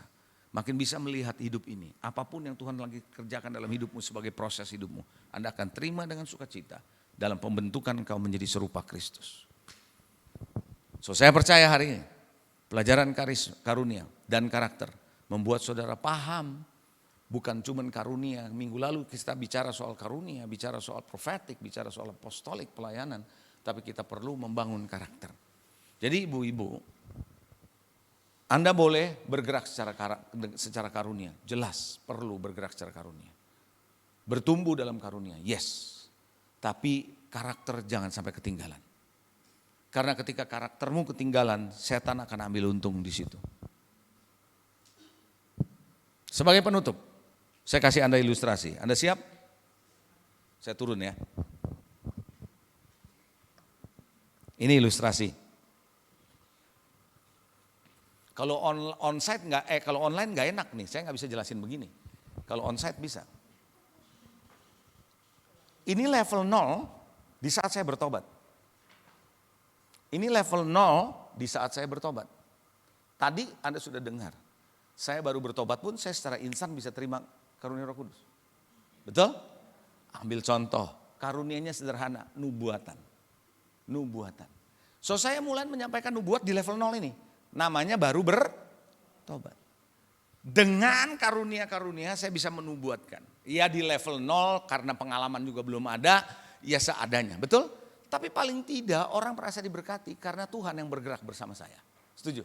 Makin bisa melihat hidup ini. Apapun yang Tuhan lagi kerjakan dalam hidupmu sebagai proses hidupmu. Anda akan terima dengan sukacita dalam pembentukan engkau menjadi serupa Kristus. So saya percaya hari ini pelajaran karunia dan karakter membuat saudara paham bukan cuma karunia. Minggu lalu kita bicara soal karunia, bicara soal profetik, bicara soal apostolik pelayanan. Tapi kita perlu membangun karakter. Jadi ibu-ibu, Anda boleh bergerak secara karunia. Jelas perlu bergerak secara karunia. Bertumbuh dalam karunia, yes. Tapi karakter jangan sampai ketinggalan. Karena ketika karaktermu ketinggalan, setan akan ambil untung di situ. Sebagai penutup, saya kasih Anda ilustrasi. Anda siap? Saya turun ya. Ini ilustrasi. Kalau onsite kalau online nggak enak nih, saya nggak bisa jelasin begini. Kalau onsite bisa. Ini level 0 di saat saya bertobat. Ini level 0 di saat saya bertobat. Tadi Anda sudah dengar, saya baru bertobat pun saya secara instan bisa terima karunia Roh Kudus. Betul? Ambil contoh, karunianya sederhana, nubuatan. Nubuatan. So saya mulai menyampaikan nubuat di level 0 ini. Namanya baru bertobat. Dengan karunia-karunia saya bisa menubuatkan. Ya di level 0 karena pengalaman juga belum ada, ya seadanya. Betul? Tapi paling tidak orang merasa diberkati karena Tuhan yang bergerak bersama saya. Setuju?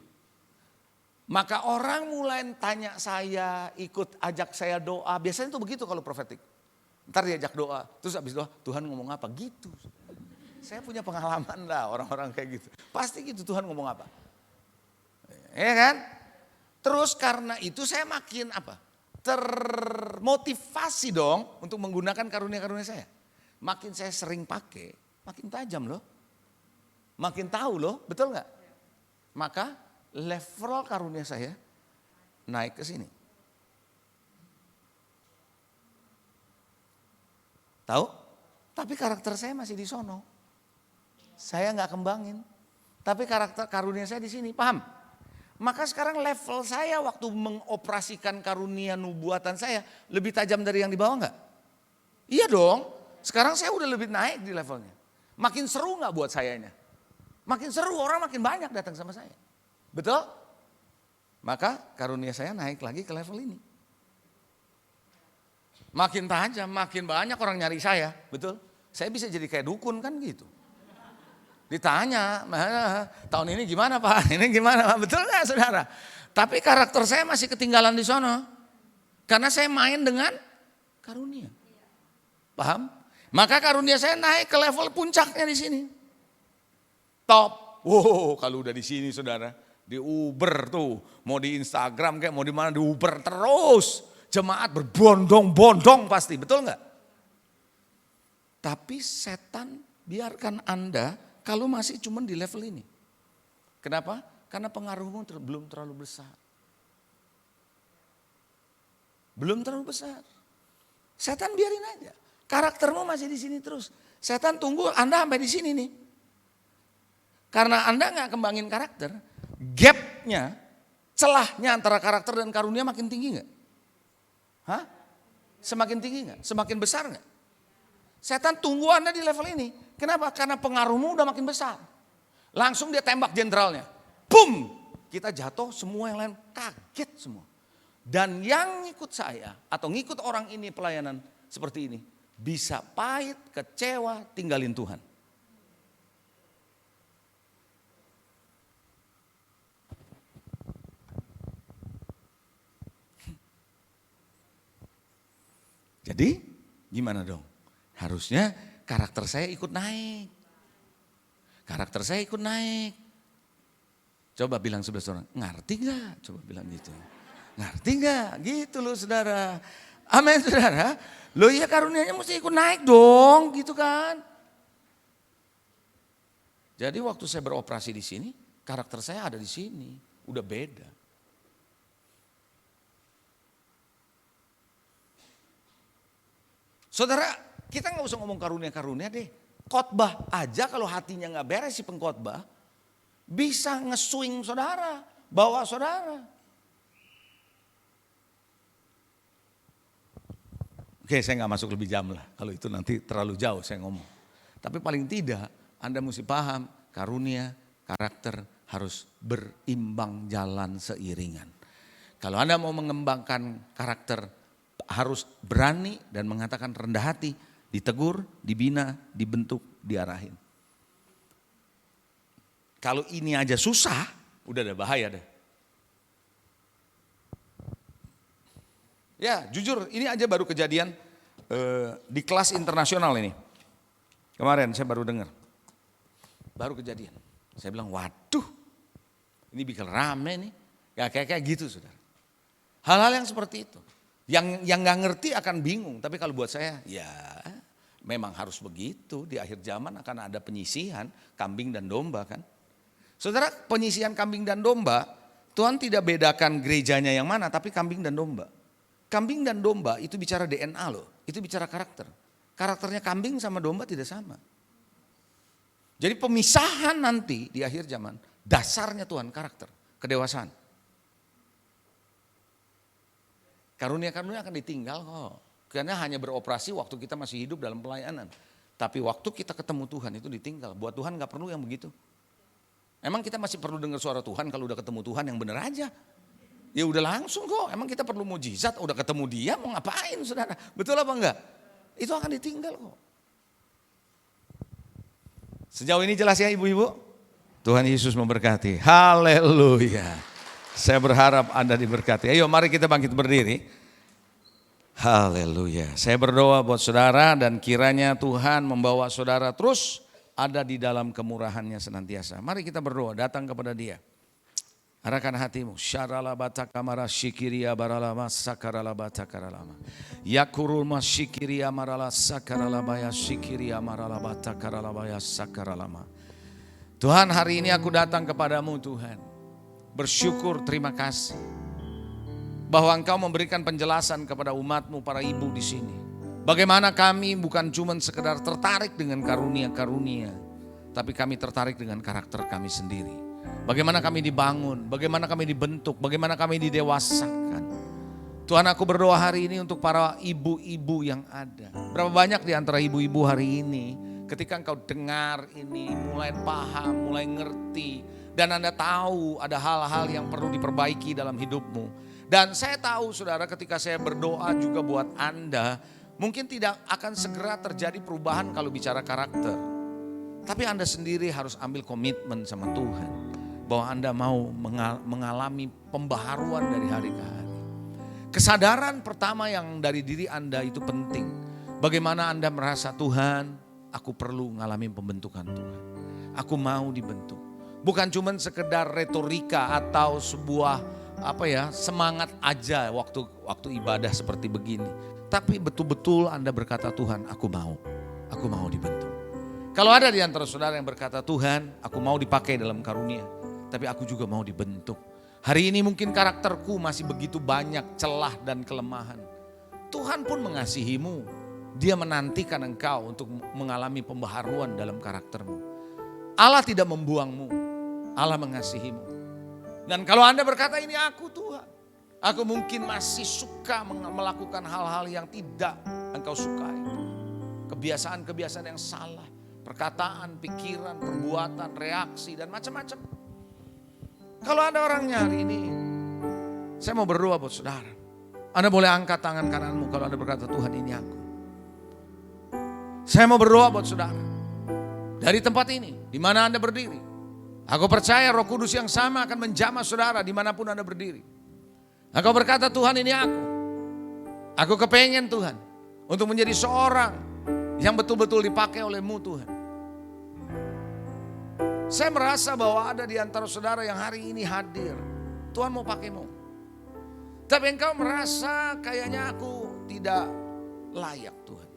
Maka orang mulai tanya saya, ikut ajak saya doa. Biasanya itu begitu kalau profetik. Ntar diajak doa, terus habis doa Tuhan ngomong apa? Gitu. Saya punya pengalaman lah orang-orang kayak gitu. Pasti gitu Tuhan ngomong apa. Ya kan? Terus karena itu saya makin apa? Termotivasi dong untuk menggunakan karunia-karunia saya. Makin saya sering pakai, makin tajam loh. Makin tahu loh, betul nggak? Maka level karunia saya naik ke sini. Tahu? Tapi karakter saya masih di sono. Saya nggak kembangin. Tapi karakter karunia saya di sini, paham? Maka sekarang level saya waktu mengoperasikan karunia nubuatan saya lebih tajam dari yang di bawah nggak? Iya dong. Sekarang saya udah lebih naik di levelnya. Makin seru nggak buat sayanya? Makin seru, orang makin banyak datang sama saya. Betul? Maka karunia saya naik lagi ke level ini. Makin tajam, makin banyak orang nyari saya, betul? Saya bisa jadi kayak dukun kan gitu. Ditanya, tahun ini gimana Pak? Ini gimana Pak? Betul nggak saudara? Tapi karakter saya masih ketinggalan di sono. Karena saya main dengan karunia. Paham? Maka karunia saya naik ke level puncaknya di sini. Top. Wow, kalau udah di sini saudara, di Uber tuh, mau di Instagram kayak mau di mana di Uber terus. Jemaat berbondong-bondong pasti, betul nggak? Tapi setan biarkan Anda kalau masih cuma di level ini. Kenapa? Karena pengaruhmu belum terlalu besar. Belum terlalu besar. Setan biarin aja. Karaktermu masih di sini terus. Setan tunggu Anda sampai di sini nih. Karena Anda nggak kembangin karakter, gapnya, celahnya antara karakter dan karunia makin tinggi nggak? Hah? Semakin tinggi nggak? Semakin besar nggak? Setan tunggu Anda di level ini. Kenapa? Karena pengaruhmu udah makin besar. Langsung dia tembak jenderalnya. Boom! Kita jatuh, semua yang lain kaget semua. Dan yang ngikut saya atau ngikut orang ini pelayanan seperti ini. Bisa pahit, kecewa, tinggalin Tuhan. Jadi gimana dong? Harusnya karakter saya ikut naik. Karakter saya ikut naik. Coba bilang sebelah orang, ngerti gak? Coba bilang gitu. Ngerti gak? Gitu loh saudara. Amin saudara. Loh iya karunianya mesti ikut naik dong gitu kan. Jadi waktu saya beroperasi di sini, karakter saya ada di sini. Udah beda. Saudara, kita nggak usah ngomong karunia-karunia deh. Khotbah aja kalau hatinya nggak beres si pengkhotbah, bisa nge-swing saudara, bawa saudara. Oke, saya nggak masuk lebih jam lah. Kalau itu nanti terlalu jauh saya ngomong. Tapi paling tidak Anda mesti paham karunia, karakter harus berimbang jalan seiringan. Kalau Anda mau mengembangkan karakter, harus berani dan mengatakan rendah hati, ditegur, dibina, dibentuk, diarahin. Kalau ini aja susah, udah ada bahaya deh. Ya jujur ini aja baru kejadian di kelas internasional ini. Kemarin saya baru dengar. Baru kejadian. Saya bilang waduh ini bikin rame nih. Ya kayak gitu saudara. Hal-hal yang seperti itu. Yang nggak ngerti akan bingung, tapi kalau buat saya ya memang harus begitu. Di akhir zaman akan ada penyisihan kambing dan domba kan. Saudara, penyisihan kambing dan domba, Tuhan tidak bedakan gerejanya yang mana, tapi kambing dan domba. Kambing dan domba itu bicara DNA loh, itu bicara karakter. Karakternya kambing sama domba tidak sama. Jadi pemisahan nanti di akhir zaman, dasarnya Tuhan karakter, kedewasaan. Karunia-karunia akan ditinggal kok. Karena hanya beroperasi waktu kita masih hidup dalam pelayanan. Tapi waktu kita ketemu Tuhan itu ditinggal. Buat Tuhan gak perlu yang begitu. Emang kita masih perlu dengar suara Tuhan kalau udah ketemu Tuhan yang benar aja. Ya udah langsung kok. Emang kita perlu mujizat, udah ketemu dia mau ngapain saudara. Betul apa enggak? Itu akan ditinggal kok. Sejauh ini jelas ya ibu-ibu? Tuhan Yesus memberkati. Haleluya. Saya berharap Anda diberkati. Ayo mari kita bangkit berdiri. Haleluya. Saya berdoa buat saudara dan kiranya Tuhan membawa saudara terus ada di dalam kemurahannya senantiasa. Mari kita berdoa datang kepada Dia. Arahkan hatimu. Syaralabata kamara shikiria baralama sakaralabata karalama. Yakuruma shikiria marala sakaralabaya shikiria maralabata karalabaya sakaralama. Tuhan, hari ini aku datang kepadamu Tuhan. Bersyukur, terima kasih. Bahwa Engkau memberikan penjelasan kepada umatmu, para ibu di sini. Bagaimana kami bukan cuma sekedar tertarik dengan karunia-karunia. Tapi kami tertarik dengan karakter kami sendiri. Bagaimana kami dibangun, bagaimana kami dibentuk, bagaimana kami didewasakan. Tuhan, aku berdoa hari ini untuk para ibu-ibu yang ada. Berapa banyak di antara ibu-ibu hari ini ketika Engkau dengar ini mulai paham, mulai ngerti. Dan Anda tahu ada hal-hal yang perlu diperbaiki dalam hidupmu. Dan saya tahu saudara, ketika saya berdoa juga buat Anda, mungkin tidak akan segera terjadi perubahan kalau bicara karakter. Tapi Anda sendiri harus ambil komitmen sama Tuhan. Bahwa Anda mau mengalami pembaharuan dari hari ke hari. Kesadaran pertama yang dari diri Anda itu penting. Bagaimana Anda merasa, Tuhan, aku perlu mengalami pembentukan Tuhan. Aku mau dibentuk. Bukan cuma sekedar retorika atau sebuah semangat aja waktu ibadah seperti begini. Tapi betul-betul Anda berkata, Tuhan, aku mau dibentuk. Kalau ada di antara saudara yang berkata, Tuhan, aku mau dipakai dalam karunia. Tapi aku juga mau dibentuk. Hari ini mungkin karakterku masih begitu banyak celah dan kelemahan. Tuhan pun mengasihimu. Dia menantikan engkau untuk mengalami pembaharuan dalam karaktermu. Allah tidak membuangmu. Allah mengasihimu. Dan kalau Anda berkata, ini aku Tuhan. Aku mungkin masih suka melakukan hal-hal yang tidak engkau sukai. Kebiasaan-kebiasaan yang salah. Perkataan, pikiran, perbuatan, reaksi dan macam-macam. Kalau ada orangnya hari ini, saya mau berdoa buat saudara. Anda boleh angkat tangan kananmu kalau Anda berkata, Tuhan, ini aku. Saya mau berdoa buat saudara. Dari tempat ini, di mana Anda berdiri. Aku percaya Roh Kudus yang sama akan menjamah saudara dimanapun Anda berdiri. Engkau berkata, Tuhan, ini aku. Aku kepengen Tuhan untuk menjadi seorang yang betul-betul dipakai oleh-Mu Tuhan. Saya merasa bahwa ada di antara saudara yang hari ini hadir. Tuhan mau pakaimu. Tapi engkau merasa kayaknya aku tidak layak Tuhan.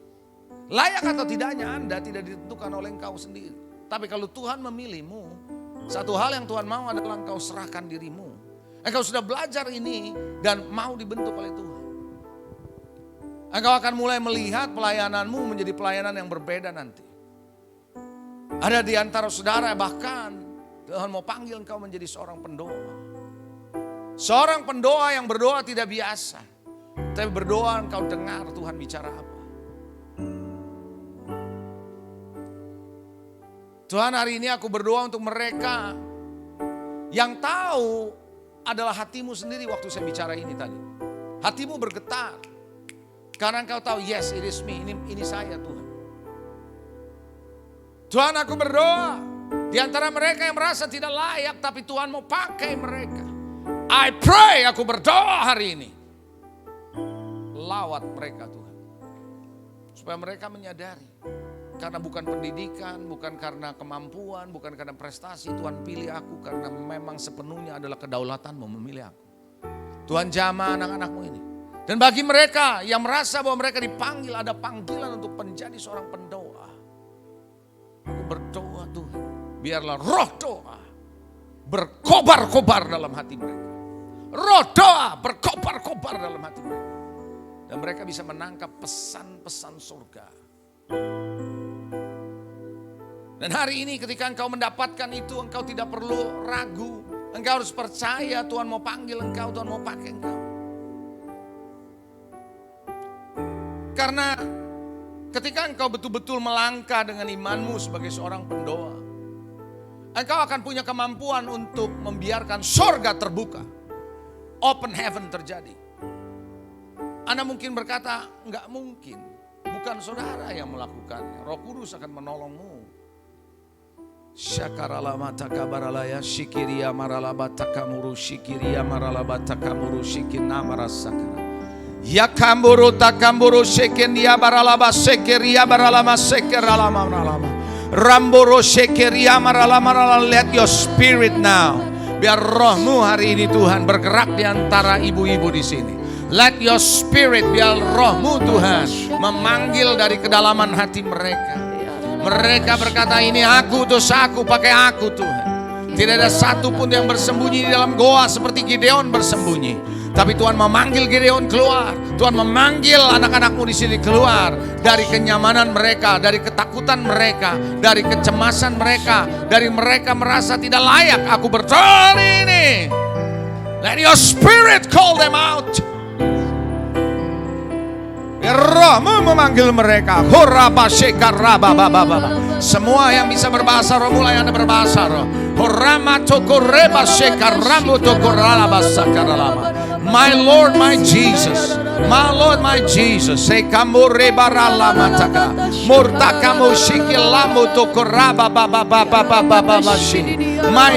Layak atau tidaknya Anda tidak ditentukan oleh engkau sendiri. Tapi kalau Tuhan memilihmu, satu hal yang Tuhan mau adalah engkau serahkan dirimu. Engkau sudah belajar ini dan mau dibentuk oleh Tuhan. Engkau akan mulai melihat pelayananmu menjadi pelayanan yang berbeda nanti. Ada di antara saudara bahkan Tuhan mau panggil engkau menjadi seorang pendoa. Seorang pendoa yang berdoa tidak biasa. Tapi berdoa engkau dengar Tuhan bicara apa. Tuhan, hari ini aku berdoa untuk mereka yang tahu adalah hatimu sendiri waktu saya bicara ini tadi. Hatimu bergetar. Karena engkau tahu, yes it is me, ini saya Tuhan. Tuhan, aku berdoa di antara mereka yang merasa tidak layak tapi Tuhan mau pakai mereka. I pray, aku berdoa hari ini. Lawat mereka Tuhan. Supaya mereka menyadari. Karena bukan pendidikan, bukan karena kemampuan, bukan karena prestasi. Tuhan pilih aku karena memang sepenuhnya adalah kedaulatan-Mu memilih aku. Tuhan jamah anak-anak-Mu ini. Dan bagi mereka yang merasa bahwa mereka dipanggil, ada panggilan untuk menjadi seorang pendoa. Aku berdoa Tuhan, biarlah roh doa berkobar-kobar dalam hati mereka. Roh doa berkobar-kobar dalam hati mereka. Dan mereka bisa menangkap pesan-pesan surga. Dan hari ini ketika engkau mendapatkan itu, engkau tidak perlu ragu. Engkau harus percaya Tuhan mau panggil engkau, Tuhan mau pakai engkau. Karena ketika engkau betul-betul melangkah dengan imanmu sebagai seorang pendoa, engkau akan punya kemampuan untuk membiarkan sorga terbuka. Open heaven terjadi. Anda mungkin berkata, enggak mungkin. Bukan saudara yang melakukannya. Roh Kudus akan menolongmu. Syakaralama takabaralaya shikiria maralabata kamuru shikiria maralabata kamuru shikina marasakara. Ya kamburu takamburu shekeria baralaba shekeria baralama shekeralama maralama. Ramburu shekeria maralama. Let your spirit now Biar rohmu hari ini Tuhan bergerak di antara ibu-ibu di sini. Let your spirit, biar rohmu Tuhan memanggil dari kedalaman hati mereka. Mereka berkata, ini aku, utus aku, pakai aku Tuhan. Tidak ada satu pun yang bersembunyi di dalam goa seperti Gideon bersembunyi. Tapi Tuhan memanggil Gideon keluar. Tuhan memanggil anak-anakmu di sini keluar dari kenyamanan mereka, dari ketakutan mereka, dari kecemasan mereka, dari mereka merasa tidak layak. Aku berdoa ini. Let your spirit call them out. Rohmu memanggil mereka. Semua yang bisa berbahasa roh, mulai Anda berbahasa roh. My Lord, my Jesus, my Lord, my Jesus. My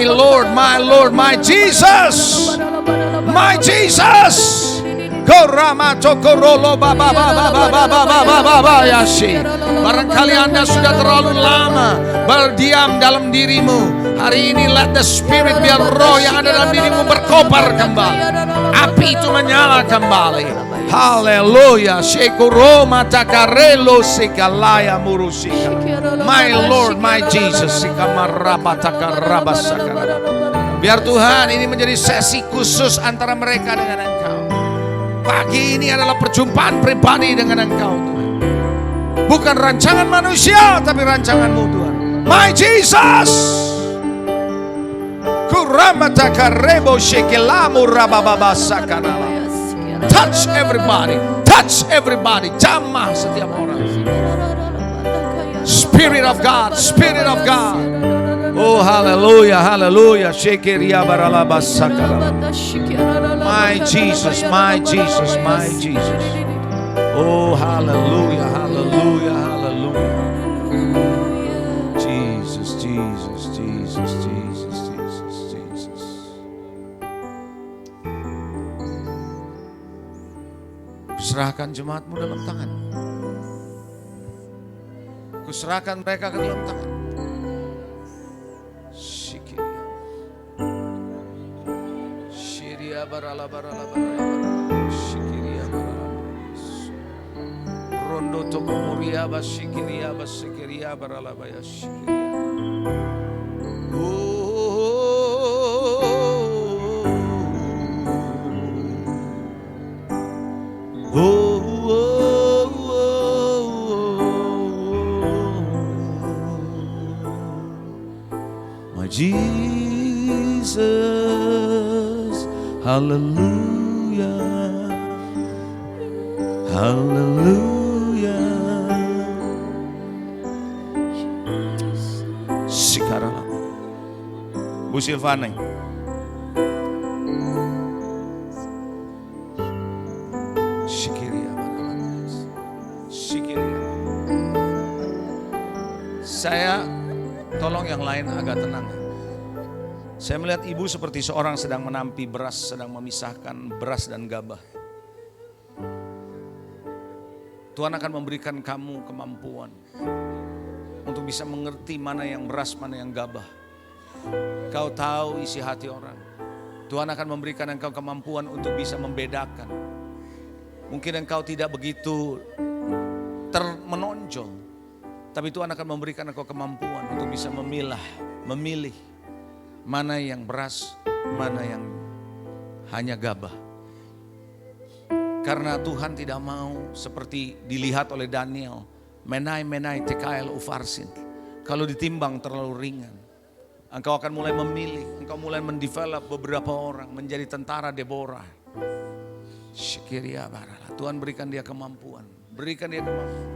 Lord, my Lord, my Jesus, my Jesus. Barangkali Anda sudah terlalu lama berdiam dalam dirimu. Hari ini let the spirit, biar roh yang ada dalam dirimu berkobar kembali. Api itu menyala kembali. Haleluya. Shekuroma takarelo sikalaya murusika. My Lord, my Jesus. Biar Tuhan ini menjadi sesi khusus antara mereka dengan Engkau. Pagi ini adalah perjumpaan pribadi dengan Engkau Tuhan. Bukan rancangan manusia, tapi rancangan-Mu Tuhan. My Jesus. Touch everybody. Touch everybody. Jamah setiap orang. Spirit of God. Spirit of God. Oh hallelujah, hallelujah. My Jesus, my Jesus, my Jesus. Oh hallelujah, hallelujah, hallelujah. Jesus, Jesus, Jesus, Jesus, Jesus, Jesus. Kuserahkan jemaatmu dalam tangan-Mu. Kuserahkan mereka ke dalam tangan. Barala barala barala shikiria barala rondo tokomuria bashikiria basikiria barala baya shikiria. My Jesus. Hallelujah, hallelujah. Sekarang Bu Silvana, saya tolong yang lain agak tenang. Saya melihat ibu seperti seorang sedang menampi beras, sedang memisahkan beras dan gabah. Tuhan akan memberikan kamu kemampuan untuk bisa mengerti mana yang beras, mana yang gabah. Kau tahu isi hati orang. Tuhan akan memberikan engkau kemampuan untuk bisa membedakan. Mungkin engkau tidak begitu menonjol, tapi Tuhan akan memberikan engkau kemampuan untuk bisa memilih mana yang beras, mana yang hanya gabah. Karena Tuhan tidak mau seperti dilihat oleh Daniel, menai tekail ufarsin. Kalau ditimbang terlalu ringan, engkau akan mulai memilih, engkau mulai mendevelop beberapa orang menjadi tentara Deborah. Syikiria barala. Tuhan berikan dia kemampuan, berikan dia kemampuan,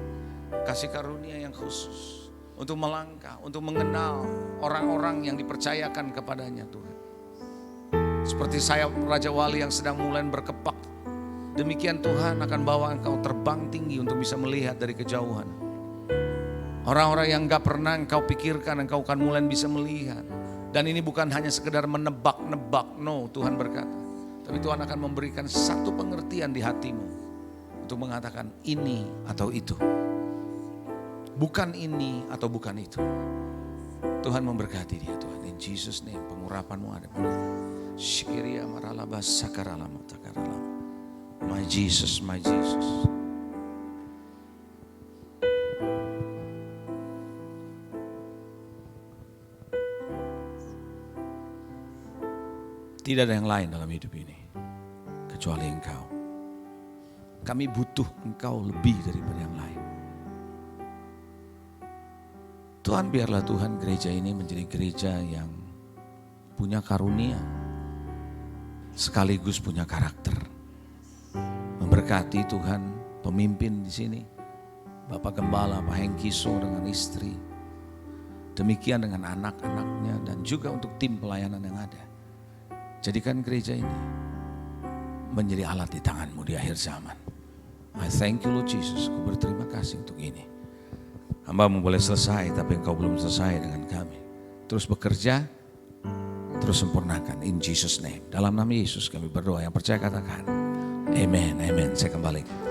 kasih karunia yang khusus untuk melangkah, untuk mengenal orang-orang yang dipercayakan kepadanya Tuhan. Seperti sayap Raja Wali yang sedang mulai berkepak. Demikian Tuhan akan bawa engkau terbang tinggi untuk bisa melihat dari kejauhan. Orang-orang yang gak pernah engkau pikirkan, engkau akan mulai bisa melihat. Dan ini bukan hanya sekedar menebak-nebak, no, Tuhan berkata. Tapi Tuhan akan memberikan satu pengertian di hatimu untuk mengatakan ini atau itu. Bukan ini atau bukan itu. Tuhan memberkati dia Tuhan. Jesus name, pengurapanmu ada pada Shikiria maralaba sakaralama takaralama. My Jesus, my Jesus. Tidak ada yang lain dalam hidup ini kecuali Engkau. Kami butuh Engkau lebih daripada yang lain. Tuhan, biarlah Tuhan gereja ini menjadi gereja yang punya karunia sekaligus punya karakter. Memberkati Tuhan pemimpin di sini, Bapak Gembala, Pak Hengkiso dengan istri. Demikian dengan anak-anaknya dan juga untuk tim pelayanan yang ada. Jadikan gereja ini menjadi alat di tangan-Mu di akhir zaman. I thank you Lord Jesus, ku berterima kasih untuk ini. Hamba-Mu boleh selesai, tapi Engkau belum selesai dengan kami. Terus bekerja, terus sempurnakan. In Jesus name. Dalam nama Yesus kami berdoa. Yang percaya katakan, amen, amen. Saya kembali.